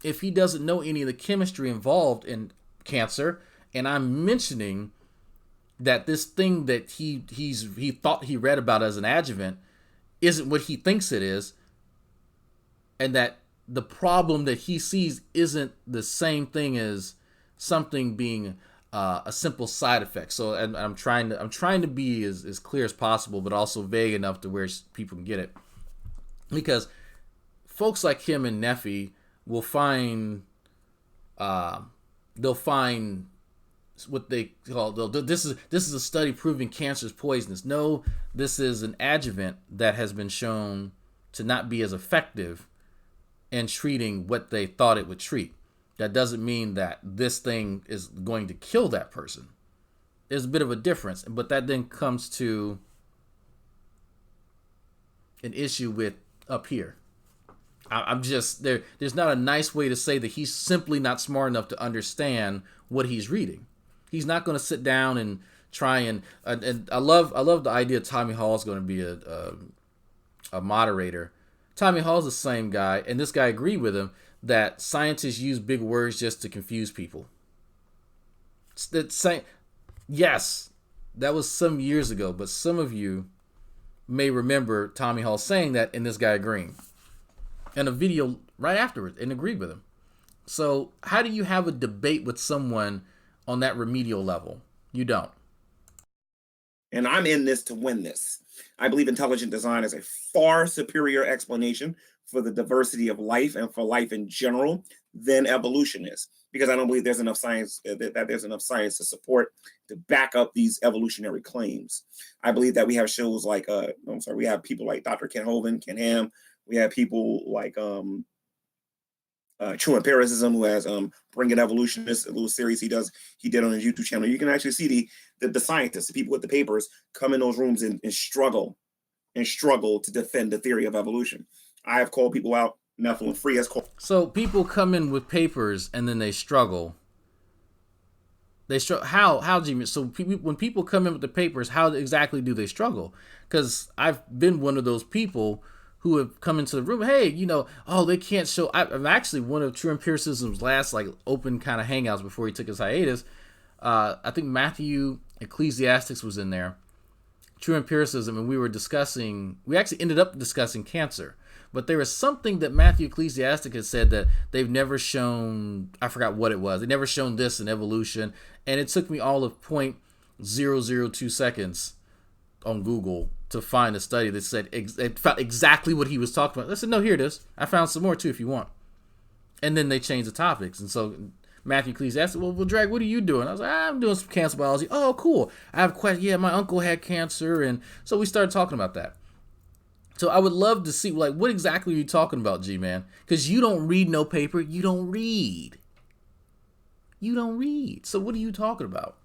If he doesn't know any of the chemistry involved in cancer, and I'm mentioning that this thing that he thought he read about as an adjuvant isn't what he thinks it is, and that the problem that he sees isn't the same thing as something being a simple side effect. So, and I'm trying to be as clear as possible, but also vague enough to where people can get it, because folks like him and Neffy will find they'll find what they call this is a study proving cancer is poisonous. No, this is an adjuvant that has been shown to not be as effective in treating what they thought it would treat. That doesn't mean that this thing is going to kill that person. There's a bit of a difference, but that then comes to an issue with up here. I'm just there. There's not a nice way to say that he's simply not smart enough to understand what he's reading. He's not going to sit down and try and I love the idea Tommy Hall is going to be a moderator. Tommy Hall's the same guy, and this guy agreed with him that scientists use big words just to confuse people. Yes, that was some years ago, but some of you may remember Tommy Hall saying that and this guy agreeing. And a video right afterwards and agreed with him. So how do you have a debate with someone on that remedial level? You don't. And I'm in this to win this. I believe intelligent design is a far superior explanation for the diversity of life and for life in general than evolution is, because I don't believe there's enough science that there's enough science to support to back up these evolutionary claims. I believe that we have shows like we have people like Dr. Ken Hovind, Ken Ham. We have people like True Empiricism, who has Bring It Evolutionist, a little series he did on his YouTube channel. You can actually see the scientists, the people with the papers, come in those rooms and struggle to defend the theory of evolution. I have called people out. Nephilim Free has called. So people come in with papers and then they struggle. How do you? So when people come in with the papers, how exactly do they struggle? Because I've been one of those people who have come into the room. Hey, oh, they can't show. I'm actually one of True Empiricism's last like open kind of hangouts before he took his hiatus. I think Matthew Ecclesiastics was in there, True Empiricism, and we actually ended up discussing cancer. But there was something that Matthew Ecclesiastic had said that they've never shown. I forgot what it was. They never shown this in evolution, and it took me all of 0.002 seconds on Google to find a study that said it found exactly what he was talking about. I said, no, here it is. I found some more too if you want. And then they changed the topics, and so Matthew Ecclesiastic, well, Drag, what are you doing? I was like, I'm doing some cancer biology. Oh, cool. I have a question. Yeah, my uncle had cancer, and so we started talking about that. So I would love to see, like, what exactly are you talking about, G-Man? Because you don't read no paper. You don't read. So what are you talking about?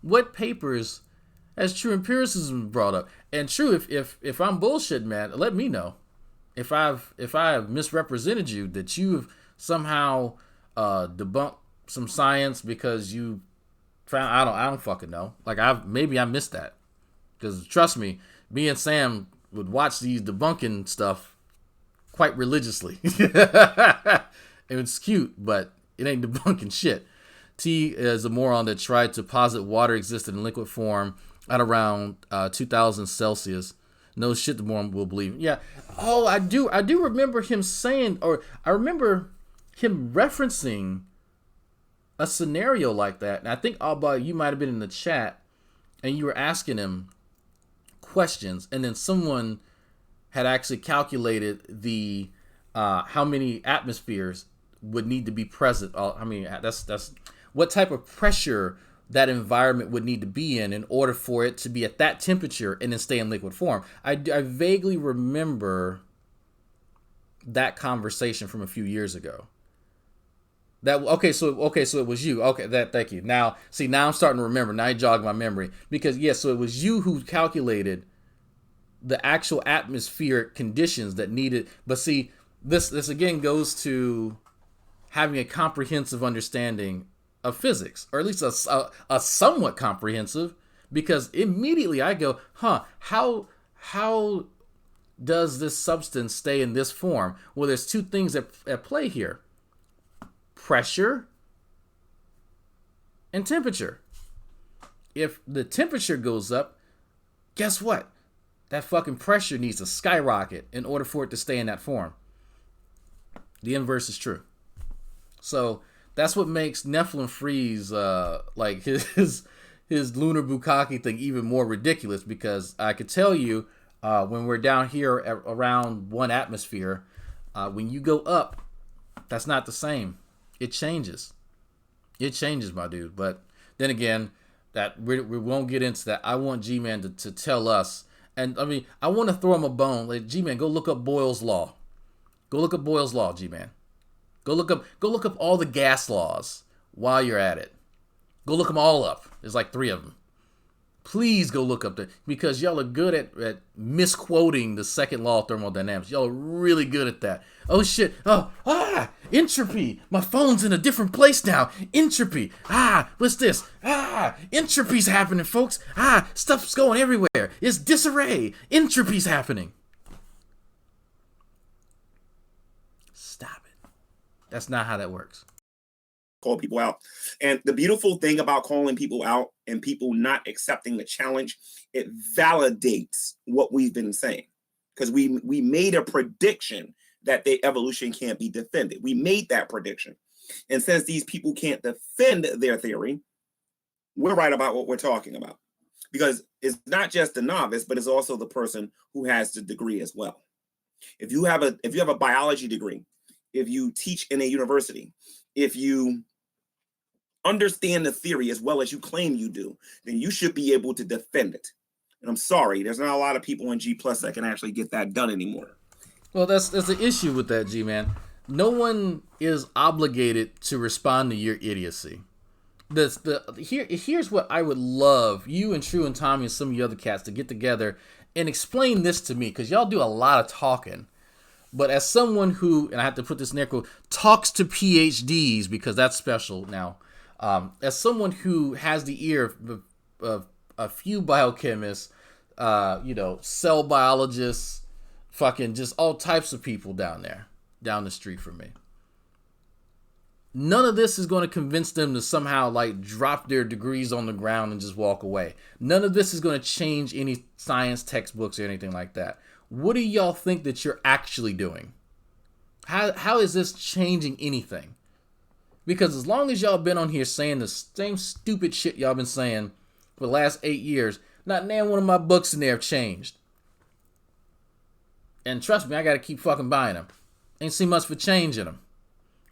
What papers has True Empiricism brought up? And True, if I'm bullshit, man, let me know. If I have misrepresented you, that you've somehow debunked some science because you found, I don't fucking know. Like maybe I missed that. Because trust me and Sam would watch these debunking stuff quite religiously. It's cute, but it ain't debunking shit. T is a moron that tried to posit water existed in liquid form at around 2000 Celsius. No shit the moron will believe. Yeah. Oh, I do remember him saying, or I remember him referencing a scenario like that. And I think, Alba, you might have been in the chat and you were asking him questions, and then someone had actually calculated the how many atmospheres would need to be present. I mean, that's what type of pressure that environment would need to be in order for it to be at that temperature and then stay in liquid form. I vaguely remember that conversation from a few years ago. So it was you. Okay, thank you. Now I'm starting to remember. Now you jogged my memory because so it was you who calculated the actual atmospheric conditions that needed. But see, this again goes to having a comprehensive understanding of physics, or at least a somewhat comprehensive, because immediately I go, how does this substance stay in this form? Well, there's two things at play here. Pressure and temperature. If the temperature goes up, guess what? That fucking pressure needs to skyrocket in order for it to stay in that form. The inverse is true. So that's what makes Nephilim Freeze like his lunar bukkake thing even more ridiculous, because I could tell you when we're down here at around 1 atmosphere, when you go up, that's not the same. It changes, my dude. But then again, that we won't get into that. I want G-Man to tell us, and I mean, I want to throw him a bone. Like, G-Man, go look up Boyle's law. Go look up Boyle's law, G-Man. Go look up all the gas laws while you're at it. Go look them all up. There's like 3 of them. Please go look up because y'all are good at misquoting the second law of thermodynamics. Y'all are really good at that. Oh shit. Entropy. My phone's in a different place now. Entropy. What's this? Entropy's happening, folks. Stuff's going everywhere. It's disarray. Entropy's happening. Stop it. That's not how that works. Call people out. And the beautiful thing about calling people out and people not accepting the challenge, it validates what we've been saying. Because we made a prediction that the evolution can't be defended. We made that prediction. And since these people can't defend their theory, we're right about what we're talking about. Because it's not just the novice, but it's also the person who has the degree as well. If you have a biology degree, if you teach in a university, if you understand the theory as well as you claim you do, then you should be able to defend it. And I'm sorry, there's not a lot of people in G+ that can actually get that done anymore. Well, that's the issue with that, G-Man. No one is obligated to respond to your idiocy. Here's what I would love you and True and Tommy and some of you other cats to get together and explain this to me, because y'all do a lot of talking. But as someone who, and I have to put this in air quote, talks to PhDs, because that's special now, as someone who has the ear of a few biochemists, cell biologists, fucking just all types of people down the street from me. None of this is going to convince them to somehow like drop their degrees on the ground and just walk away. None of this is going to change any science textbooks or anything like that. What do y'all think that you're actually doing? How is this changing anything? Because as long as y'all been on here saying the same stupid shit y'all been saying for the last 8 years, not damn one of my books in there have changed. And trust me, I got to keep fucking buying them. Ain't seen much for change in them.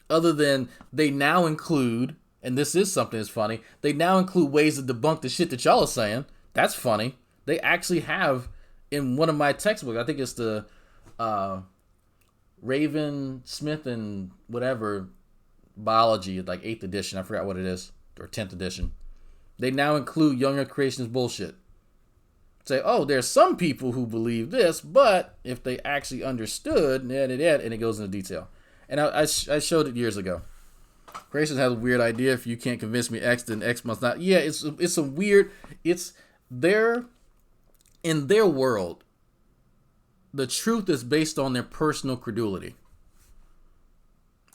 Other than they now include, and this is something that's funny, they now include ways to debunk the shit that y'all are saying. That's funny. They actually have in one of my textbooks, I think it's the Raven Smith and whatever biology, like 8th edition. I forgot what it is, or 10th edition. They now include young Earth creationist bullshit. Say, oh, there's some people who believe this, but if they actually understood, and it goes into detail. And I showed it years ago. Creationists have a weird idea. If you can't convince me X, then X must not. Yeah, it's a weird. It's in their world. The truth is based on their personal credulity.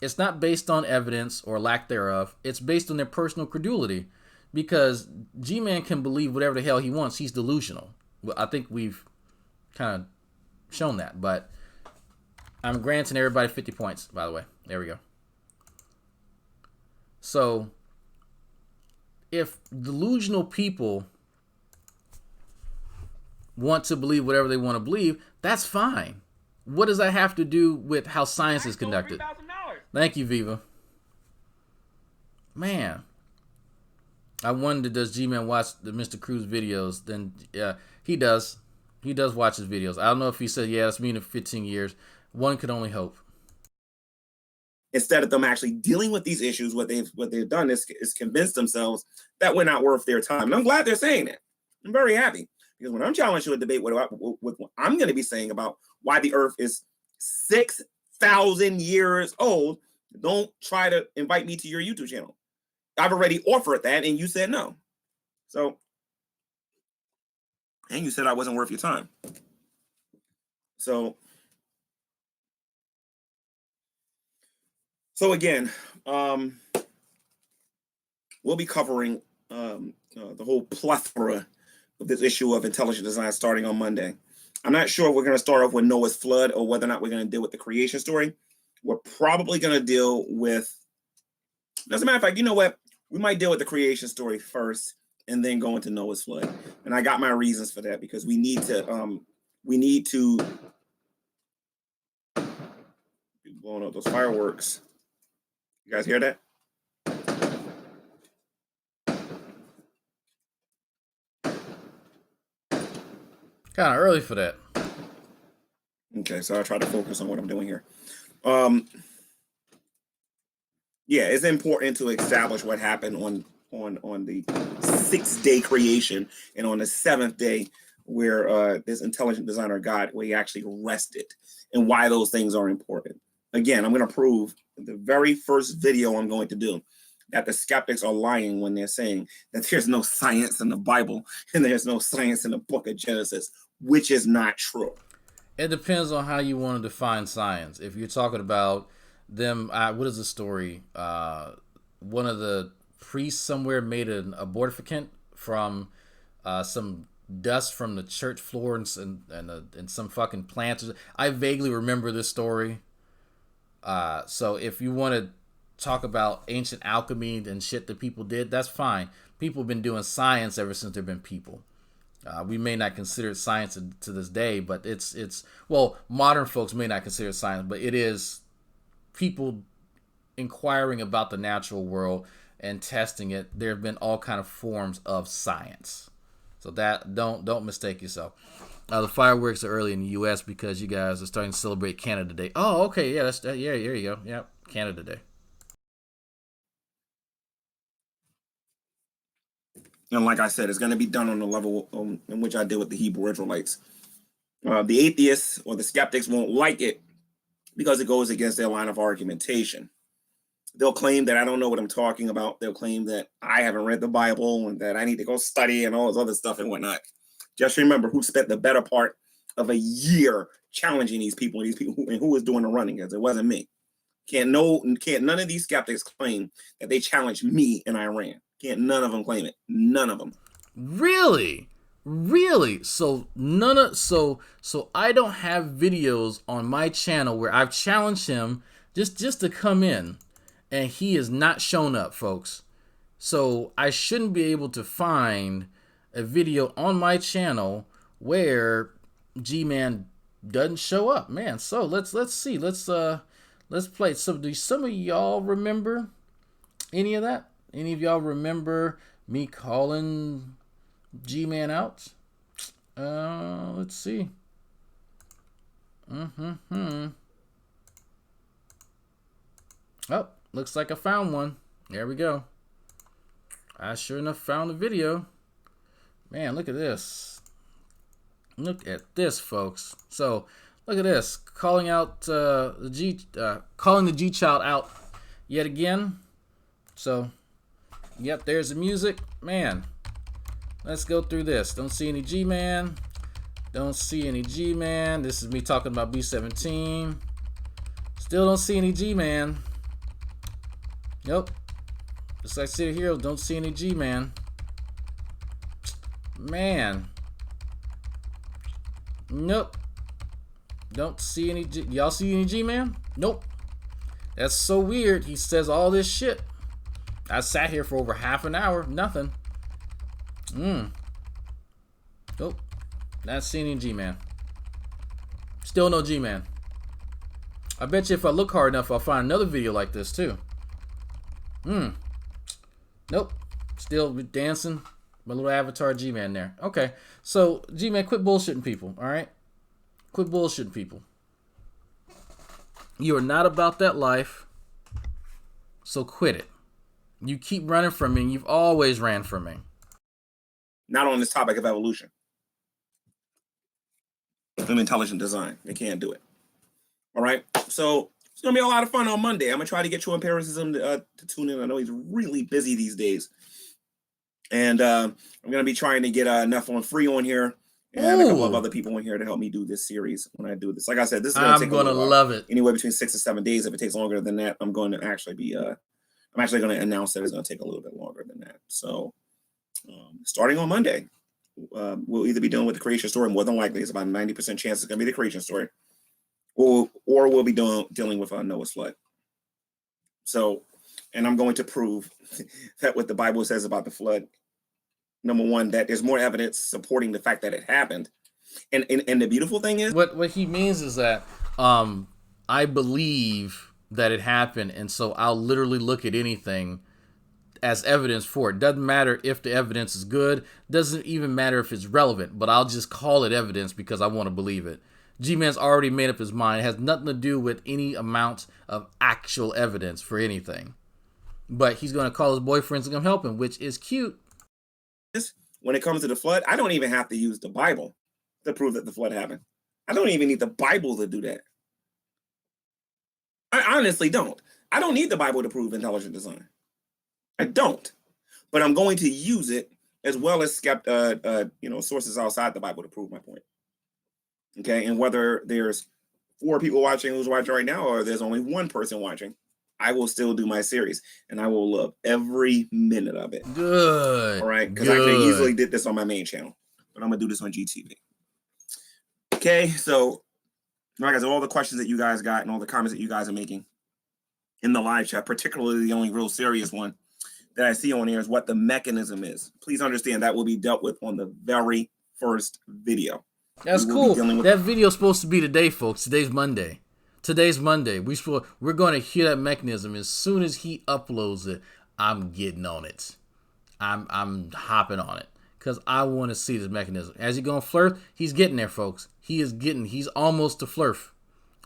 It's not based on evidence or lack thereof. It's based on their personal credulity, because Gman can believe whatever the hell he wants. He's delusional. Well, I think we've kind of shown that, but I'm granting everybody 50 points, by the way. There we go. So, if delusional people want to believe whatever they want to believe, that's fine. What does that have to do with how science is conducted? Thank you, Viva. Man. I wonder, does G-Man watch the Mr. Cruz videos? Then, yeah, he does. He does watch his videos. I don't know if he said, yeah, that's me in 15 years. One could only hope. Instead of them actually dealing with these issues, what they've done is convince themselves that we're not worth their time. And I'm glad they're saying that. I'm very happy, because when I'm challenged to a debate with what I'm going to be saying about why the Earth is 6,000 years old, don't try to invite me to your YouTube channel. I've already offered that, and you said no. So, and you said I wasn't worth your time. So again, we'll be covering the whole plethora of this issue of intelligent design starting on Monday. I'm not sure if we're going to start off with Noah's flood or whether or not we're going to deal with the creation story. We're probably going to deal with, as a matter of fact, you know what? We might deal with the creation story first and then go into Noah's flood. And I got my reasons for that, because we need to be blowing up those fireworks. You guys hear that? Kind of early for that. Okay, so I'll try to focus on what I'm doing here. Yeah, it's important to establish what happened on the 6th-day creation and on the 7th day where this intelligent designer God, where he actually rested, and why those things are important. Again, I'm going to prove in the very first video I'm going to do that the skeptics are lying when they're saying that there's no science in the Bible and there's no science in the book of Genesis, which is not true. It depends on how you want to define science. If you're talking about them, what is the story? One of the priests somewhere made an abortifacient from some dust from the church floor and some fucking plants. I vaguely remember this story. So if you want to talk about ancient alchemy and shit that people did, that's fine. People have been doing science ever since there have been people. We may not consider it science to this day, but it's modern folks may not consider it science, but it is people inquiring about the natural world and testing it. There have been all kind of forms of science. So that don't mistake yourself. The fireworks are early in the U.S. because you guys are starting to celebrate Canada Day. Oh, okay, yeah, there you go. Yep, Canada Day. And like I said, it's going to be done on the level in which I did with the Hebrew Israelites. The atheists or the skeptics won't like it because it goes against their line of argumentation. They'll claim that I don't know what I'm talking about. They'll claim that I haven't read the Bible and that I need to go study and all this other stuff and whatnot. Just remember who spent the better part of a year challenging these people and who was doing the running, because it wasn't me. Can't none of these skeptics claim that they challenged me in Iran. Can't none of them claim it. None of them. Really? So so I don't have videos on my channel where I've challenged him just to come in, and he has not shown up, folks. So I shouldn't be able to find a video on my channel where Gman doesn't show up, man. So let's see. Let's play. So do some of y'all remember any of that? Any of y'all remember me calling Gman out? Let's see. Oh, looks like I found one. There we go. I sure enough found the video. Man, look at this. Look at this, folks. So, look at this. Calling out calling the G child out yet again. So, yep, there's the music. Man, let's go through this. Don't see any G-Man. Don't see any G-Man. This is me talking about B-17. Still don't see any G-Man. Nope. Just like City Heroes, don't see any G-Man. Man. Nope. Don't see any G. Y'all see any G-Man? Nope. That's so weird. He says all this shit. I sat here for over half an hour. Nothing. Nope. Not seeing any G-Man. Still no G-Man. I bet you if I look hard enough, I'll find another video like this too. Nope. Still dancing. My little avatar G-Man there. Okay. So, G-Man, quit bullshitting people, alright? Quit bullshitting people. You are not about that life. So quit it. You keep running from me, and you've always ran from me. Not on this topic of evolution. Of intelligent design. They can't do it. All right. So it's going to be a lot of fun on Monday. I'm going to try to get you Empiricism to tune in. I know he's really busy these days. And I'm going to be trying to get enough on free on here and a couple of other people in here to help me do this series when I do this. Like I said, this is going to take I'm going to love it. Anywhere between 6 to 7 days. If it takes longer than that, I'm going to actually be I'm actually going to announce that it's going to take a little bit longer than that. So starting on Monday, we'll either be dealing with the creation story. More than likely, it's about 90% chance it's going to be the creation story, or we'll be dealing with Noah's flood. So, and I'm going to prove that what the Bible says about the flood, number one, that there's more evidence supporting the fact that it happened. And the beautiful thing is, what he means is that I believe that it happened, and so I'll literally look at anything as evidence for it. Doesn't matter if the evidence is good, doesn't even matter if it's relevant, but I'll just call it evidence because I want to believe it. G-Man's already made up his mind. It has nothing to do with any amount of actual evidence for anything. But he's going to call his boyfriends to come help him, which is cute. When it comes to the flood, I don't even have to use the Bible to prove that the flood happened. I don't even need the Bible to do that. I honestly don't. I don't need the Bible to prove intelligent design. I don't. But I'm going to use it as well as sources outside the Bible to prove my point. Okay, and whether there's 4 people watching who's watching right now, or there's only 1 person watching, I will still do my series, and I will love every minute of it. Good. All right, because I could easily did this on my main channel, but I'm gonna do this on GTV. Okay, so like I said, all the questions that you guys got and all the comments that you guys are making in the live chat, particularly the only real serious one that I see on here is what the mechanism is. Please understand that will be dealt with on the very first video. That's cool. That video's supposed to be today, folks. Today's Monday. We're going to hear that mechanism as soon as he uploads it. I'm getting on it. I'm hopping on it because I want to see this mechanism. As he going to flirt, he's getting there, folks. He's almost to flirf.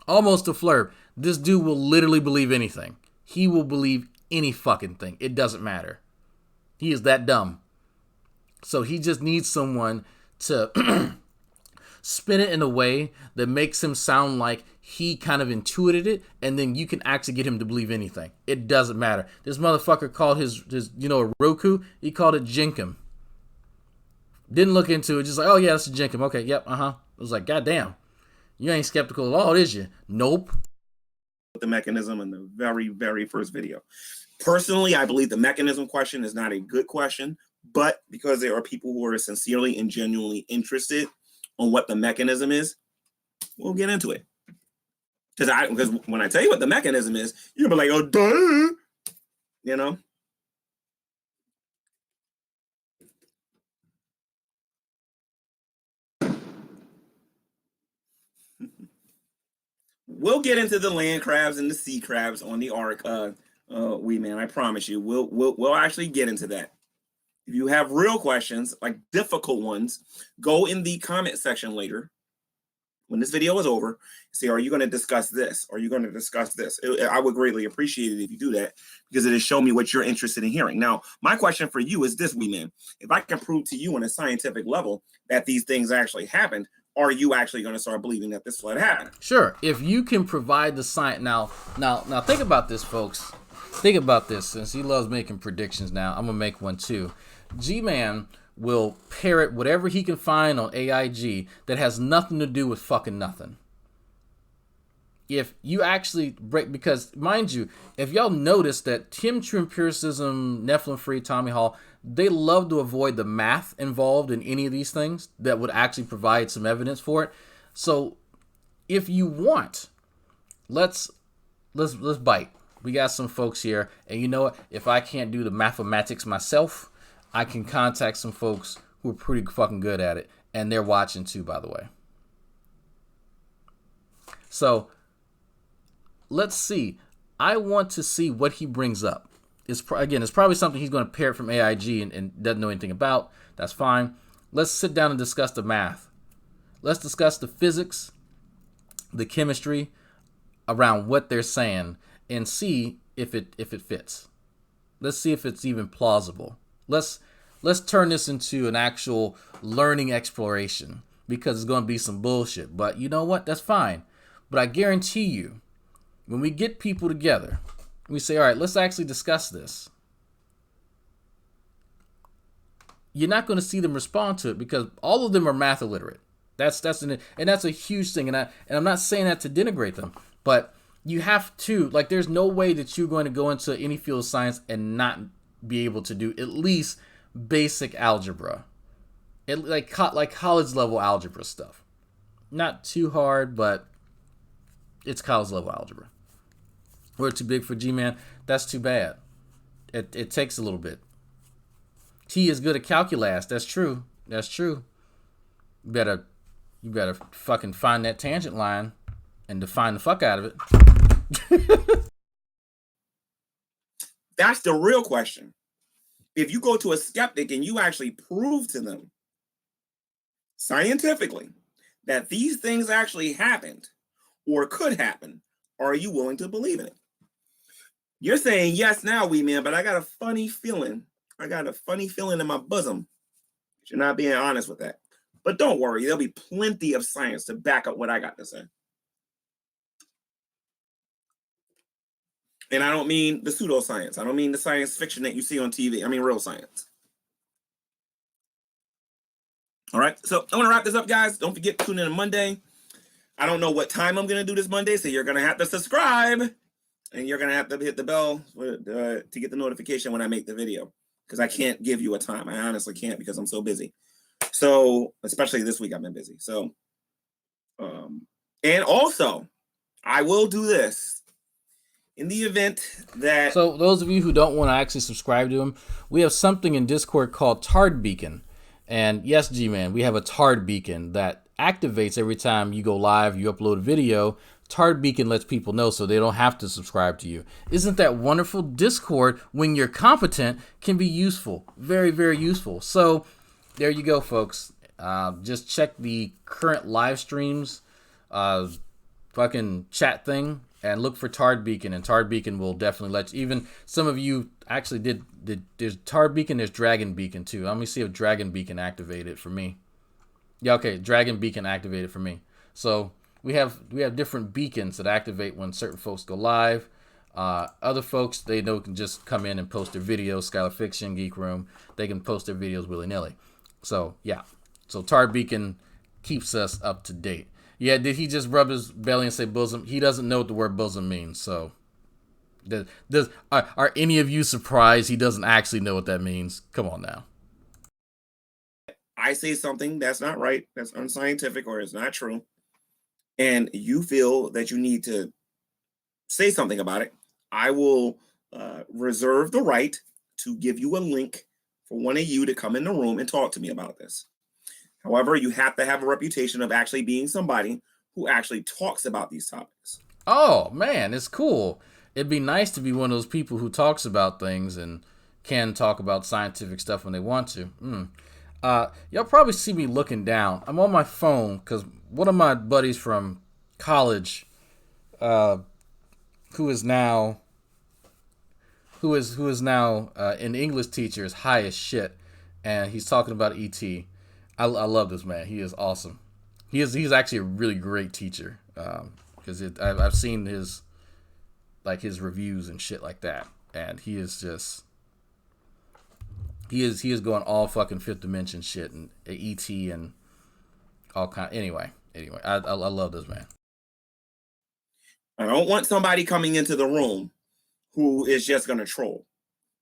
Almost to flirt. This dude will literally believe anything. He will believe any fucking thing. It doesn't matter. He is that dumb. So he just needs someone to spin it in a way that makes him sound like he kind of intuited it, and then you can actually get him to believe anything. It doesn't matter. This motherfucker called his Roku, he called it Jenkum. Didn't look into it, just like, oh yeah, that's a Jenkum. Okay, yep, It was like, goddamn. You ain't skeptical at all, is you? Nope. The mechanism in the very, very first video. Personally, I believe the mechanism question is not a good question, but because there are people who are sincerely and genuinely interested on what the mechanism is, we'll get into it. Because when I tell you what the mechanism is, you'll be like, oh, duh, you know? We'll get into the land crabs and the sea crabs on the arc, man. I promise you, we'll actually get into that. If you have real questions, like difficult ones, go in the comment section later when this video is over. Say, are you going to discuss this? Are you going to discuss this? I would greatly appreciate it if you do that, because it has shown me what you're interested in hearing. Now, my question for you is this, man. If I can prove to you on a scientific level that these things actually happened, are you actually going to start believing that this flood happened? Sure. If you can provide the science. Now, think about this, folks. Think about this. Since he loves making predictions now, I'm going to make one too. Gman will parrot whatever he can find on AIG that has nothing to do with fucking nothing. If you actually break, because mind you, if y'all notice that Tim Trim Empiricism, Nephilim Free, Tommy Hall, they love to avoid the math involved in any of these things that would actually provide some evidence for it. So if you want, let's bite. We got some folks here, and you know what? If I can't do the mathematics myself, I can contact some folks who are pretty fucking good at it, and they're watching too, by the way. So let's see. I want to see what he brings up. It's probably something he's going to parrot from AIG and doesn't know anything about. That's fine. Let's sit down and discuss the math. Let's discuss the physics, the chemistry around what they're saying, and see if it fits. Let's see if it's even plausible. Let's turn this into an actual learning exploration, because it's going to be some bullshit. But you know what? That's fine. But I guarantee you, when we get people together, we say, all right, let's actually discuss this. You're not going to see them respond to it, because all of them are math illiterate. That's a huge thing. And I'm not saying that to denigrate them, but you have to, like, there's no way that you're going to go into any field of science and not be able to do at least basic algebra, like college level algebra stuff. Not too hard, but it's college level algebra. We're too big for Gman. That's too bad. It takes a little bit. He is good at calculus. That's true. That's true. You better fucking find that tangent line and define the fuck out of it. That's the real question. If you go to a skeptic and you actually prove to them scientifically that these things actually happened or could happen, are you willing to believe in it? You're saying yes now, wee man, but I got a funny feeling. I got a funny feeling in my bosom. You're not being honest with that. But don't worry, there'll be plenty of science to back up what I got to say. And I don't mean the pseudoscience. I don't mean the science fiction that you see on TV. I mean real science. All right, so I want to wrap this up, guys. Don't forget to tune in on Monday. I don't know what time I'm going to do this Monday, so you're going to have to subscribe. And you're going to have to hit the bell to get the notification when I make the video. Because I can't give you a time. I honestly can't, because I'm so busy. So, especially this week, I've been busy. So, and also, I will do this in the event that... So, those of you who don't want to actually subscribe to him, we have something in Discord called Tard Beacon. And yes, G-Man, we have a Tard Beacon that activates every time you go live, you upload a video. Tard Beacon lets people know so they don't have to subscribe to you. Isn't that wonderful? Discord, when you're competent, can be useful. Very, very useful. So there you go, folks. Just check the current live streams fucking chat thing and look for Tard Beacon, and Tard Beacon will definitely let you. Even some of you actually did there's Tard Beacon, there's Dragon Beacon too. Let me see if Dragon Beacon activated for me. Yeah, okay, Dragon Beacon activated for me. So we have different beacons that activate when certain folks go live. Other folks, they know, can just come in and post their videos. Skylar Fiction, Geek Room, they can post their videos willy-nilly. So yeah, so Tard Beacon keeps us up to date. Yeah, did he just rub his belly and say bosom? He doesn't know what the word bosom means, so. Are any of you surprised he doesn't actually know what that means? Come on now. I say something that's not right, that's unscientific, or is not true, and you feel that you need to say something about it, I will reserve the right to give you a link for one of you to come in the room and talk to me about this. However, you have to have a reputation of actually being somebody who actually talks about these topics. Oh, man, it's cool. It'd be nice to be one of those people who talks about things and can talk about scientific stuff when they want to. Y'all probably see me looking down. I'm on my phone because one of my buddies from college, who is now an English teacher, is high as shit, and he's talking about ET. I love this man. He is awesome. He's actually a really great teacher because I've seen his reviews and shit like that, and he is going all fucking fifth dimension shit and ET and all kind. Anyway, I love this man. I don't want somebody coming into the room who is just going to troll.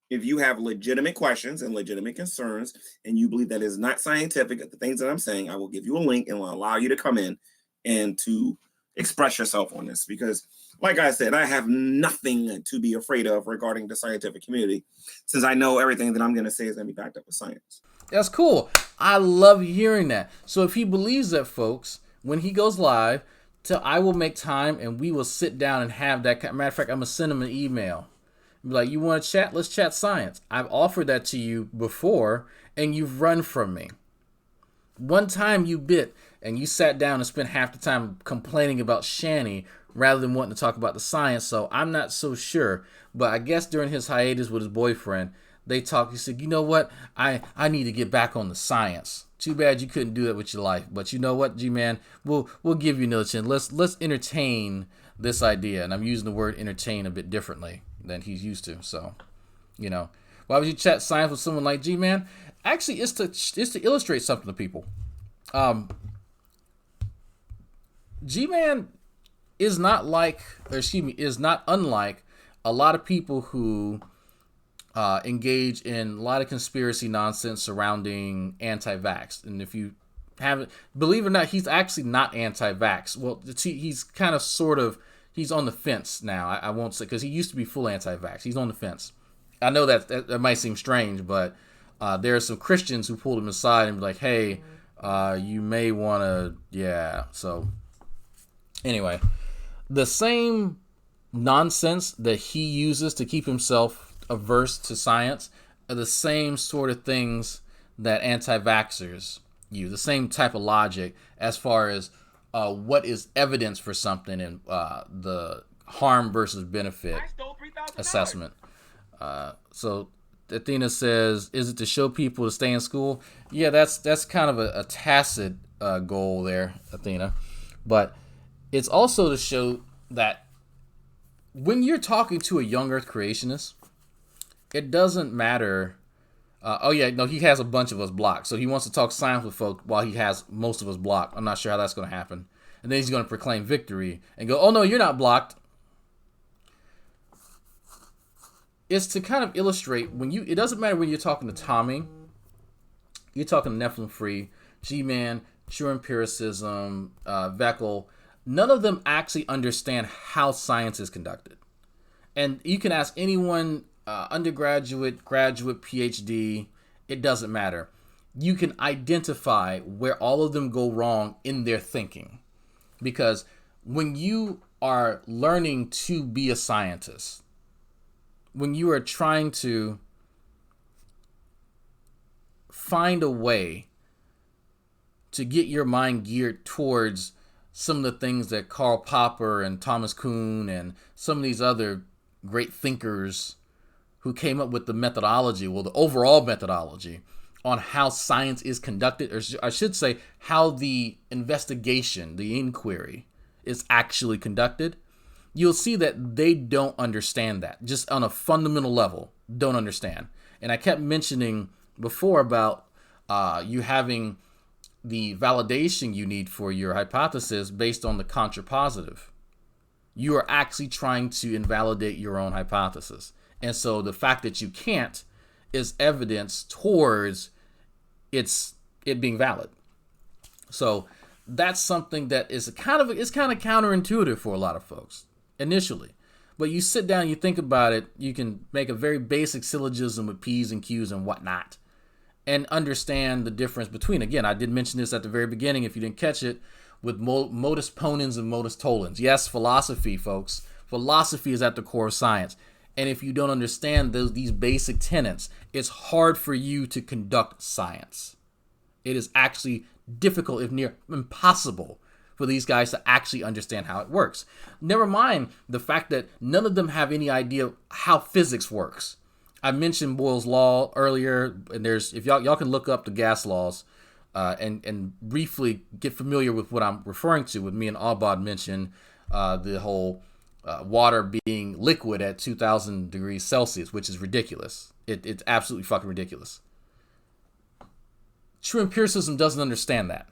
If you have legitimate questions and legitimate concerns, and you believe that is not scientific, the things that I'm saying, I will give you a link and will allow you to come in and to express yourself on this. Because, like I said, I have nothing to be afraid of regarding the scientific community, since I know everything that I'm going to say is going to be backed up with science. That's cool. I love hearing that. So if he believes that, folks, when he goes live, I will make time and we will sit down and have that. Matter of fact, I'm going to send him an email. Be like, you want to chat? Let's chat science. I've offered that to you before, and you've run from me. One time you bit, and you sat down and spent half the time complaining about Shani rather than wanting to talk about the science, so I'm not so sure. But I guess during his hiatus with his boyfriend, they talked. He said, you know what? I need to get back on the science. Too bad you couldn't do that with your life. But you know what, G-Man? We'll give you another chance. Let's entertain this idea. And I'm using the word entertain a bit differently than he's used to. So, why would you chat science with someone like G-Man? Actually, it's to illustrate something to people. G-Man is not unlike a lot of people who engage in a lot of conspiracy nonsense surrounding anti-vax. And if you haven't, believe it or not, he's actually not anti-vax. Well, he's kind of he's on the fence now. I won't say, because he used to be full anti-vax. He's on the fence. I know that might seem strange, but there are some Christians who pulled him aside and be like, hey, you may want to, yeah. So anyway, the same nonsense that he uses to keep himself averse to science are the same sort of things that anti-vaxxers use, the same type of logic as far as what is evidence for something and the harm versus benefit assessment. So Athena says, is it to show people to stay in school? Yeah, that's kind of a tacit goal there, Athena. But it's also to show that when you're talking to a young Earth creationist, it doesn't matter. He has a bunch of us blocked. So he wants to talk science with folk while he has most of us blocked. I'm not sure how that's going to happen. And then he's going to proclaim victory and go, oh, no, you're not blocked. It's to kind of illustrate it doesn't matter when you're talking to Tommy, you're talking to Nephilim Free, G-Man, True Empiricism, Veckel. None of them actually understand how science is conducted. And you can ask anyone, undergraduate, graduate, PhD, it doesn't matter. You can identify where all of them go wrong in their thinking. Because when you are learning to be a scientist, when you are trying to find a way to get your mind geared towards some of the things that Karl Popper and Thomas Kuhn and some of these other great thinkers who came up with the methodology, the overall methodology on how science is conducted, or I should say how the investigation, the inquiry is actually conducted, you'll see that they don't understand that. Just on a fundamental level, don't understand. And I kept mentioning before about you having the validation you need for your hypothesis based on the contrapositive. You are actually trying to invalidate your own hypothesis. And so the fact that you can't is evidence towards it being valid. So that's something that is kind of counterintuitive for a lot of folks initially. But you sit down, you think about it, you can make a very basic syllogism with P's and Q's and whatnot, and understand the difference between, again, I did mention this at the very beginning if you didn't catch it, with modus ponens and modus tollens. Yes, philosophy, folks. Philosophy is at the core of science. And if you don't understand these basic tenets, it's hard for you to conduct science. It is actually difficult, if near impossible, for these guys to actually understand how it works. Never mind the fact that none of them have any idea how physics works. I mentioned Boyle's law earlier, and there's, if y'all can look up the gas laws and briefly get familiar with what I'm referring to. With me and Aubad mentioned the whole water being liquid at 2,000 degrees Celsius, which is ridiculous. It's absolutely fucking ridiculous. True empiricism doesn't understand that.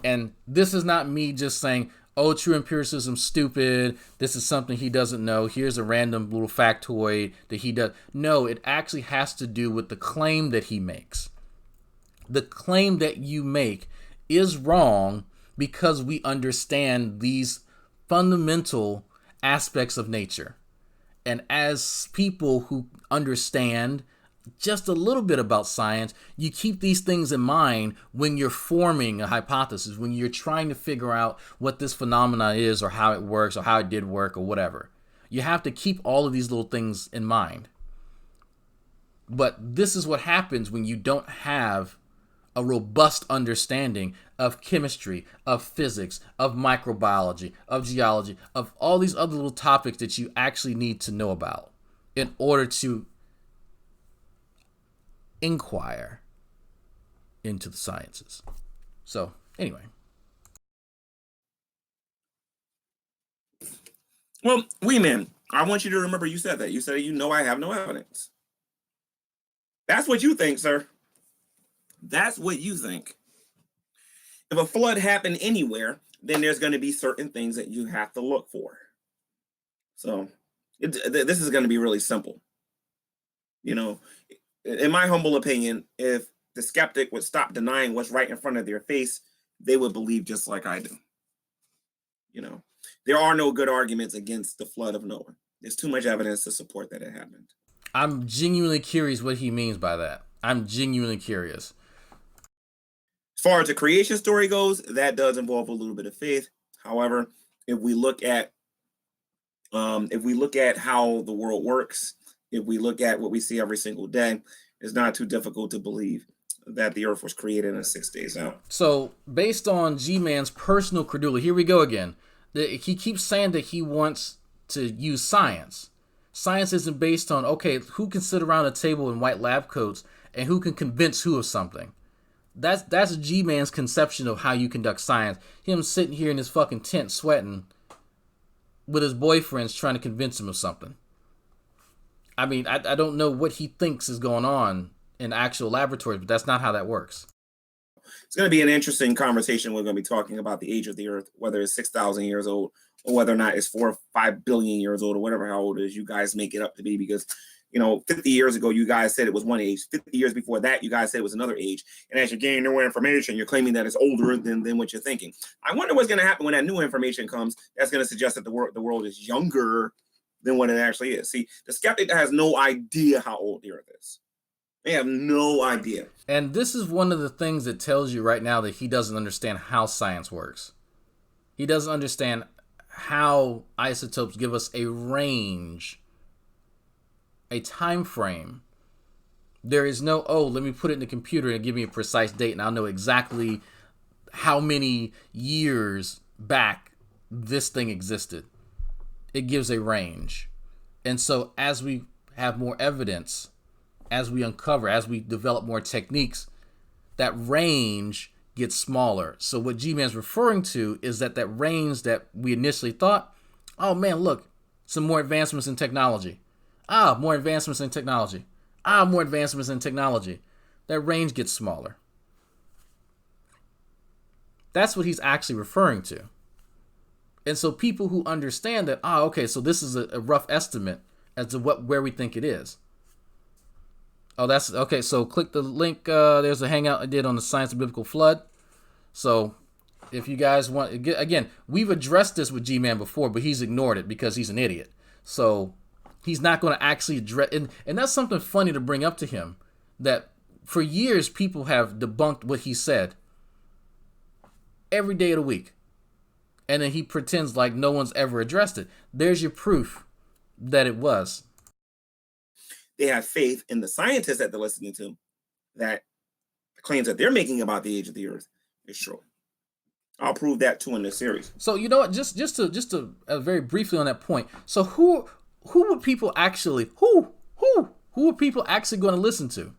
And this is not me just saying, oh, true empiricism's stupid. This is something he doesn't know. Here's a random little factoid that he does. No, it actually has to do with the claim that he makes. The claim that you make is wrong because we understand these fundamental aspects of nature. And as people who understand just a little bit about science, you keep these things in mind when you're forming a hypothesis, when you're trying to figure out what this phenomena is or how it works or how it did work or whatever. You have to keep all of these little things in mind. But this is what happens when you don't have a robust understanding of chemistry, of physics, of microbiology, of geology, of all these other little topics that you actually need to know about in order to inquire into the sciences. So, anyway. Well, Weeman, I want you to remember you said that. You said, I have no evidence. That's what you think, sir. That's what you think. If a flood happened anywhere, then there's going to be certain things that you have to look for. So, this is going to be really simple. In my humble opinion, if the skeptic would stop denying what's right in front of their face, they would believe just like I do. There are no good arguments against the flood of Noah. There's too much evidence to support that it happened. I'm genuinely curious what he means by that. I'm genuinely curious. As far as the creation story goes, that does involve a little bit of faith. However, if we look at how the world works, if we look at what we see every single day, it's not too difficult to believe that the earth was created in 6 days out. So, based on Gman's personal credulity, here we go again. He keeps saying that he wants to use science. Science isn't based on, okay, who can sit around a table in white lab coats and who can convince who of something. That's Gman's conception of how you conduct science. Him sitting here in his fucking tent sweating with his boyfriends trying to convince him of something. I mean, I don't know what he thinks is going on in actual laboratories, but that's not how that works. It's going to be an interesting conversation. We're going to be talking about the age of the earth, whether it's 6,000 years old or whether or not it's 4 or 5 billion years old or whatever how old it is you guys make it up to be. Because, 50 years ago, you guys said it was one age. 50 years before that, you guys said it was another age. And as you're gaining more information, you're claiming that it's older than what you're thinking. I wonder what's going to happen when that new information comes. That's going to suggest that the world is younger than what it actually is. See, the skeptic has no idea how old the earth is. They have no idea. And this is one of the things that tells you right now that he doesn't understand how science works. He doesn't understand how isotopes give us a range, a time frame. There is no, let me put it in the computer and give me a precise date and I'll know exactly how many years back this thing existed. It gives a range. And so as we have more evidence, as we uncover, as we develop more techniques, that range gets smaller. So what G-Man's referring to is that range that we initially thought, oh man, look, some more advancements in technology. More advancements in technology. More advancements in technology. That range gets smaller. That's what he's actually referring to. And so people who understand that, okay, so this is a rough estimate as to where we think it is. Oh, that's okay. So click the link. There's a hangout I did on the science of biblical flood. So if you guys want, again, we've addressed this with Gman before, but he's ignored it because he's an idiot. So he's not going to actually address, and that's something funny to bring up to him, that for years people have debunked what he said every day of the week. And then he pretends like no one's ever addressed it. There's your proof that it was. They have faith in the scientists that they're listening to, that the claims that they're making about the age of the earth is true. I'll prove that too in this series. So you know what? Just to very briefly on that point. So who would people actually who are people actually going to listen to?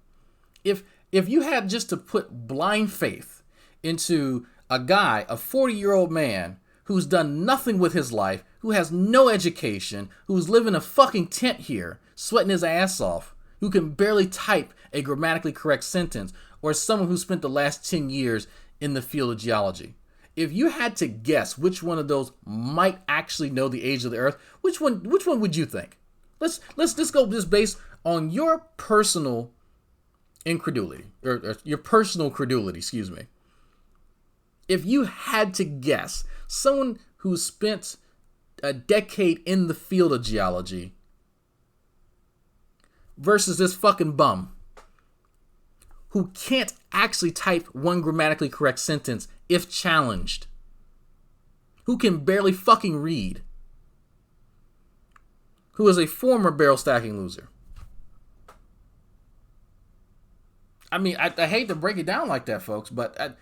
If you had just to put blind faith into a guy, a 40-year-old man who's done nothing with his life, who has no education, who's living in a fucking tent here, sweating his ass off, who can barely type a grammatically correct sentence, or someone who spent the last 10 years in the field of geology. If you had to guess which one of those might actually know the age of the earth, which one would you think? Let's go just based on your personal incredulity, or your personal credulity, excuse me. If you had to guess someone who spent a decade in the field of geology versus this fucking bum who can't actually type one grammatically correct sentence if challenged, who can barely fucking read, who is a former barrel stacking loser. I mean, I hate to break it down like that, folks, but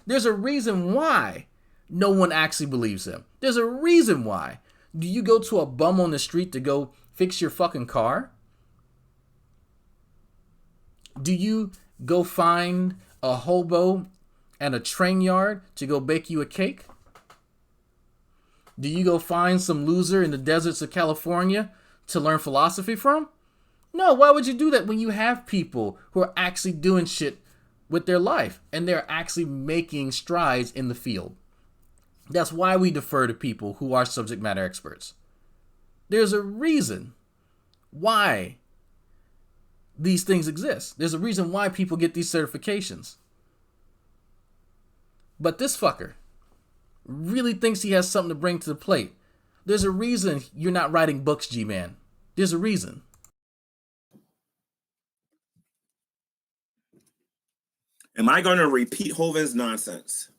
there's a reason why no one actually believes him. There's a reason why. Do you go to a bum on the street to go fix your fucking car? Do you go find a hobo at a train yard to go bake you a cake? Do you go find some loser in the deserts of California to learn philosophy from? No, why would you do that when you have people who are actually doing shit with their life and they're actually making strides in the field? That's why we defer to people who are subject matter experts. There's a reason why these things exist. There's a reason why people get these certifications. But this fucker really thinks he has something to bring to the plate. There's a reason you're not writing books, G-Man. There's a reason. Am I going to repeat Hovind's nonsense?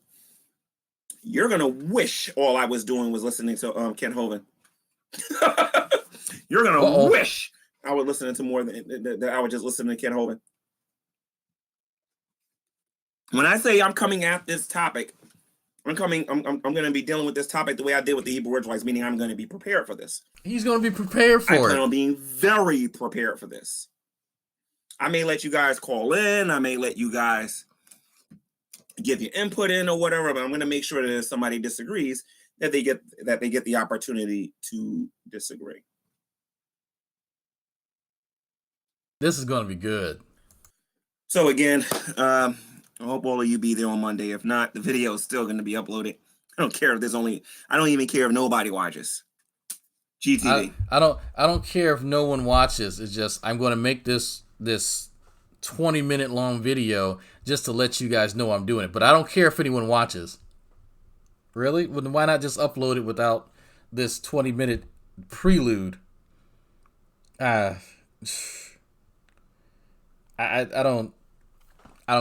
You're going to wish all I was doing was listening to Ken Hovind. You're going to wish I was listening to more than I would just listen to Ken Hovind. When I say I'm coming at this topic, I'm going to be dealing with this topic the way I did with the Hebrew Israelites, meaning I'm going to be prepared for this. He's going to be prepared for it. I plan on being very prepared for this. I may let you guys call in. I may let you guys give your input in or whatever, but I'm going to make sure that if somebody disagrees, that they get the opportunity to disagree. This is going to be good. So again, I hope all of you be there on Monday. If not, the video is still going to be uploaded. I don't care if I don't even care if nobody watches. GTV. I don't care if no one watches. It's just I'm going to make this 20-minute long video just to let you guys know I'm doing it. But I don't care if anyone watches. Really? Well, why not just upload it without this 20-minute prelude? I don't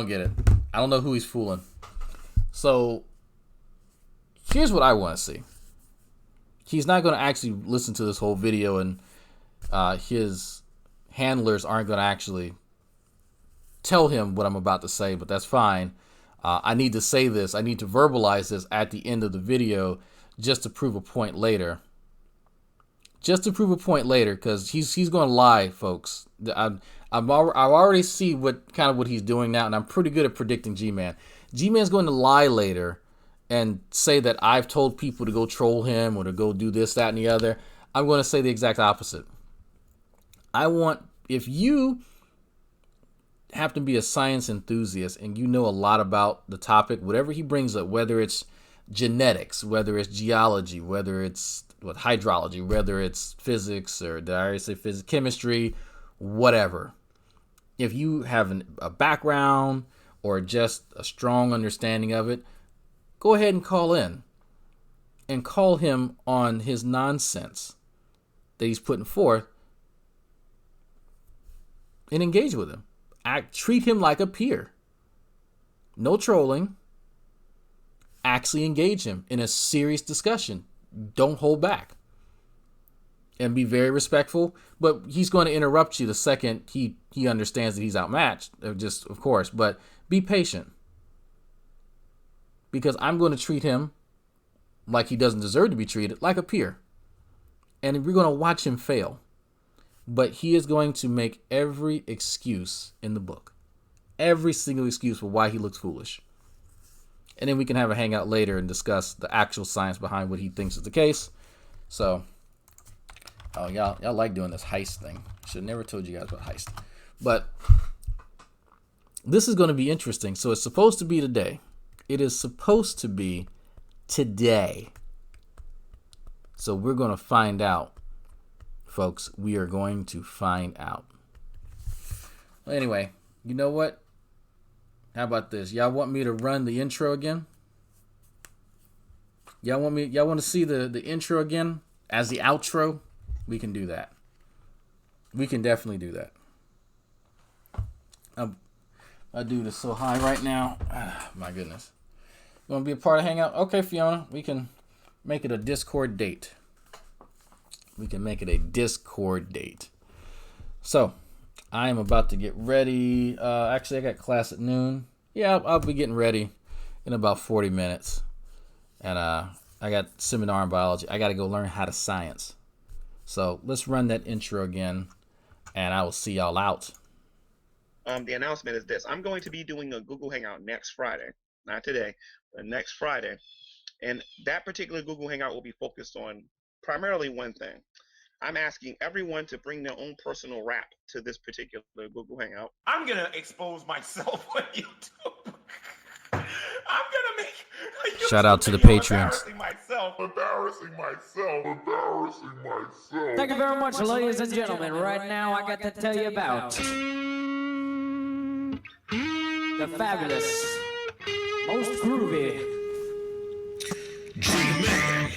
get it. I don't know who he's fooling. So here's what I want to see. He's not going to actually listen to this whole video, and his handlers aren't going to actually tell him what I'm about to say, but that's fine. I need to say this. I need to verbalize this at the end of the video just to prove a point later. Just to prove a point later, because he's going to lie, folks. I already see what he's doing now, and I'm pretty good at predicting G-Man. G-Man's going to lie later and say that I've told people to go troll him or to go do this, that, and the other. I'm going to say the exact opposite. If you happen to be a science enthusiast and you know a lot about the topic, whatever he brings up, whether it's genetics, whether it's geology, whether it's hydrology, whether it's physics, or did I already say physics, chemistry, whatever. If you have a background or just a strong understanding of it, go ahead and call in and call him on his nonsense that he's putting forth and engage with him. Treat him like a peer. No trolling. Actually engage him in a serious discussion. Don't hold back. And be very respectful. But he's going to interrupt you the second he understands that he's outmatched. Of course. But be patient. Because I'm going to treat him like he doesn't deserve to be treated, like a peer. And we're going to watch him fail. But he is going to make every excuse in the book. Every single excuse for why he looks foolish. And then we can have a hangout later and discuss the actual science behind what he thinks is the case. So, y'all like doing this heist thing. Should have never told you guys about heist. But this is going to be interesting. So it's supposed to be today. It is supposed to be today. So we're going to find out. Folks, we are going to find out. Well, anyway, you know what? How about this? Y'all want me to run the intro again? Y'all want to see the intro again as the outro? We can do that. We can definitely do that. My dude is so high right now. My goodness. You want to be a part of Hangout? Okay, Fiona. We can make it a Discord date. So, I am about to get ready. Actually, I got class at noon. Yeah, I'll be getting ready in about 40 minutes. And I got seminar in biology. I got to go learn how to science. So, let's run that intro again, and I will see y'all out. The announcement is this. I'm going to be doing a Google Hangout next Friday. Not today, but next Friday. And that particular Google Hangout will be focused on primarily one thing. I'm asking everyone to bring their own personal rap to this particular Google Hangout. I'm going to expose myself on YouTube. I'm going to make a YouTube Shout out to the video Patreons. Embarrassing myself. Thank you very much, ladies and gentlemen. Right now, I got to tell you about the fabulous, most groovy Gman.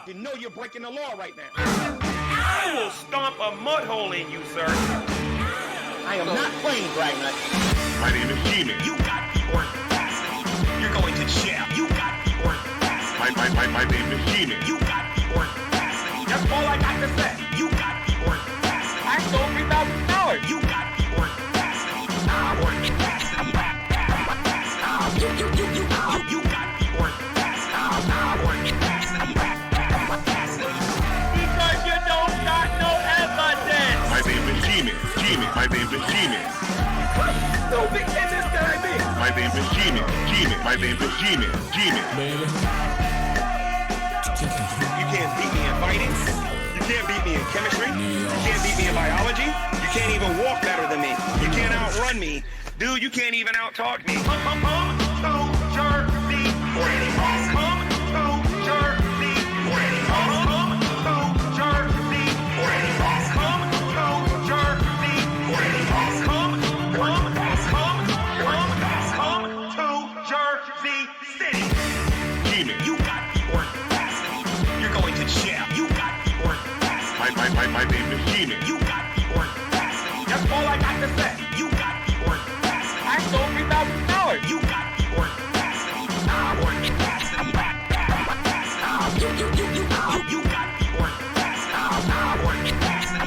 You know you're breaking the law right now. I will stomp a mud hole in you, sir. I am not playing, Dragnauct. My name is Gman. You got the audacity. You're going to jail. You got the audacity. My name is Gman. You got the audacity. That's all I got to say. You got the audacity. I stole $3,000. You got the audacity. You got the audacity. Because you don't got no evidence. My name is Gman. My name is Gman. No big business that I mean. My name is Gman. My name is Gman. Baby. You can't beat me in fighting. You can't beat me in chemistry. You can't beat me in biology. You can't even walk better than me. You can't outrun me. Dude, you can't even out-talk me. My name is Gman. You got the audacity. That's all I got to say. You got the audacity. I stole $3,000. You got the audacity. You got the audacity.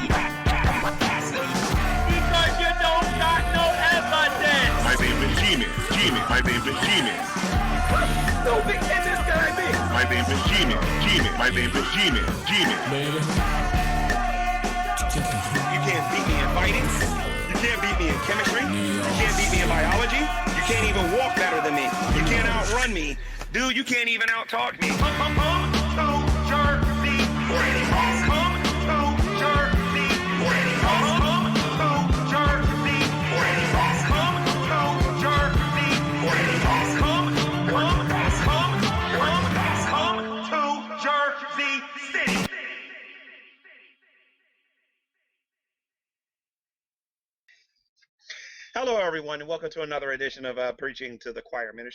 You got the audacity. Because you don't got no evidence. My name is Gman. My name is Gman. No big business that I mean. My name is Gman. My name is Gman. Baby. You can't beat me in fighting. You can't beat me in chemistry. You can't beat me in biology. You can't even walk better than me. You can't outrun me. Dude, you can't even out-talk me. Come to Jersey. Come to Jersey. Hello, everyone, and welcome to another edition of Preaching to the Choir Ministry.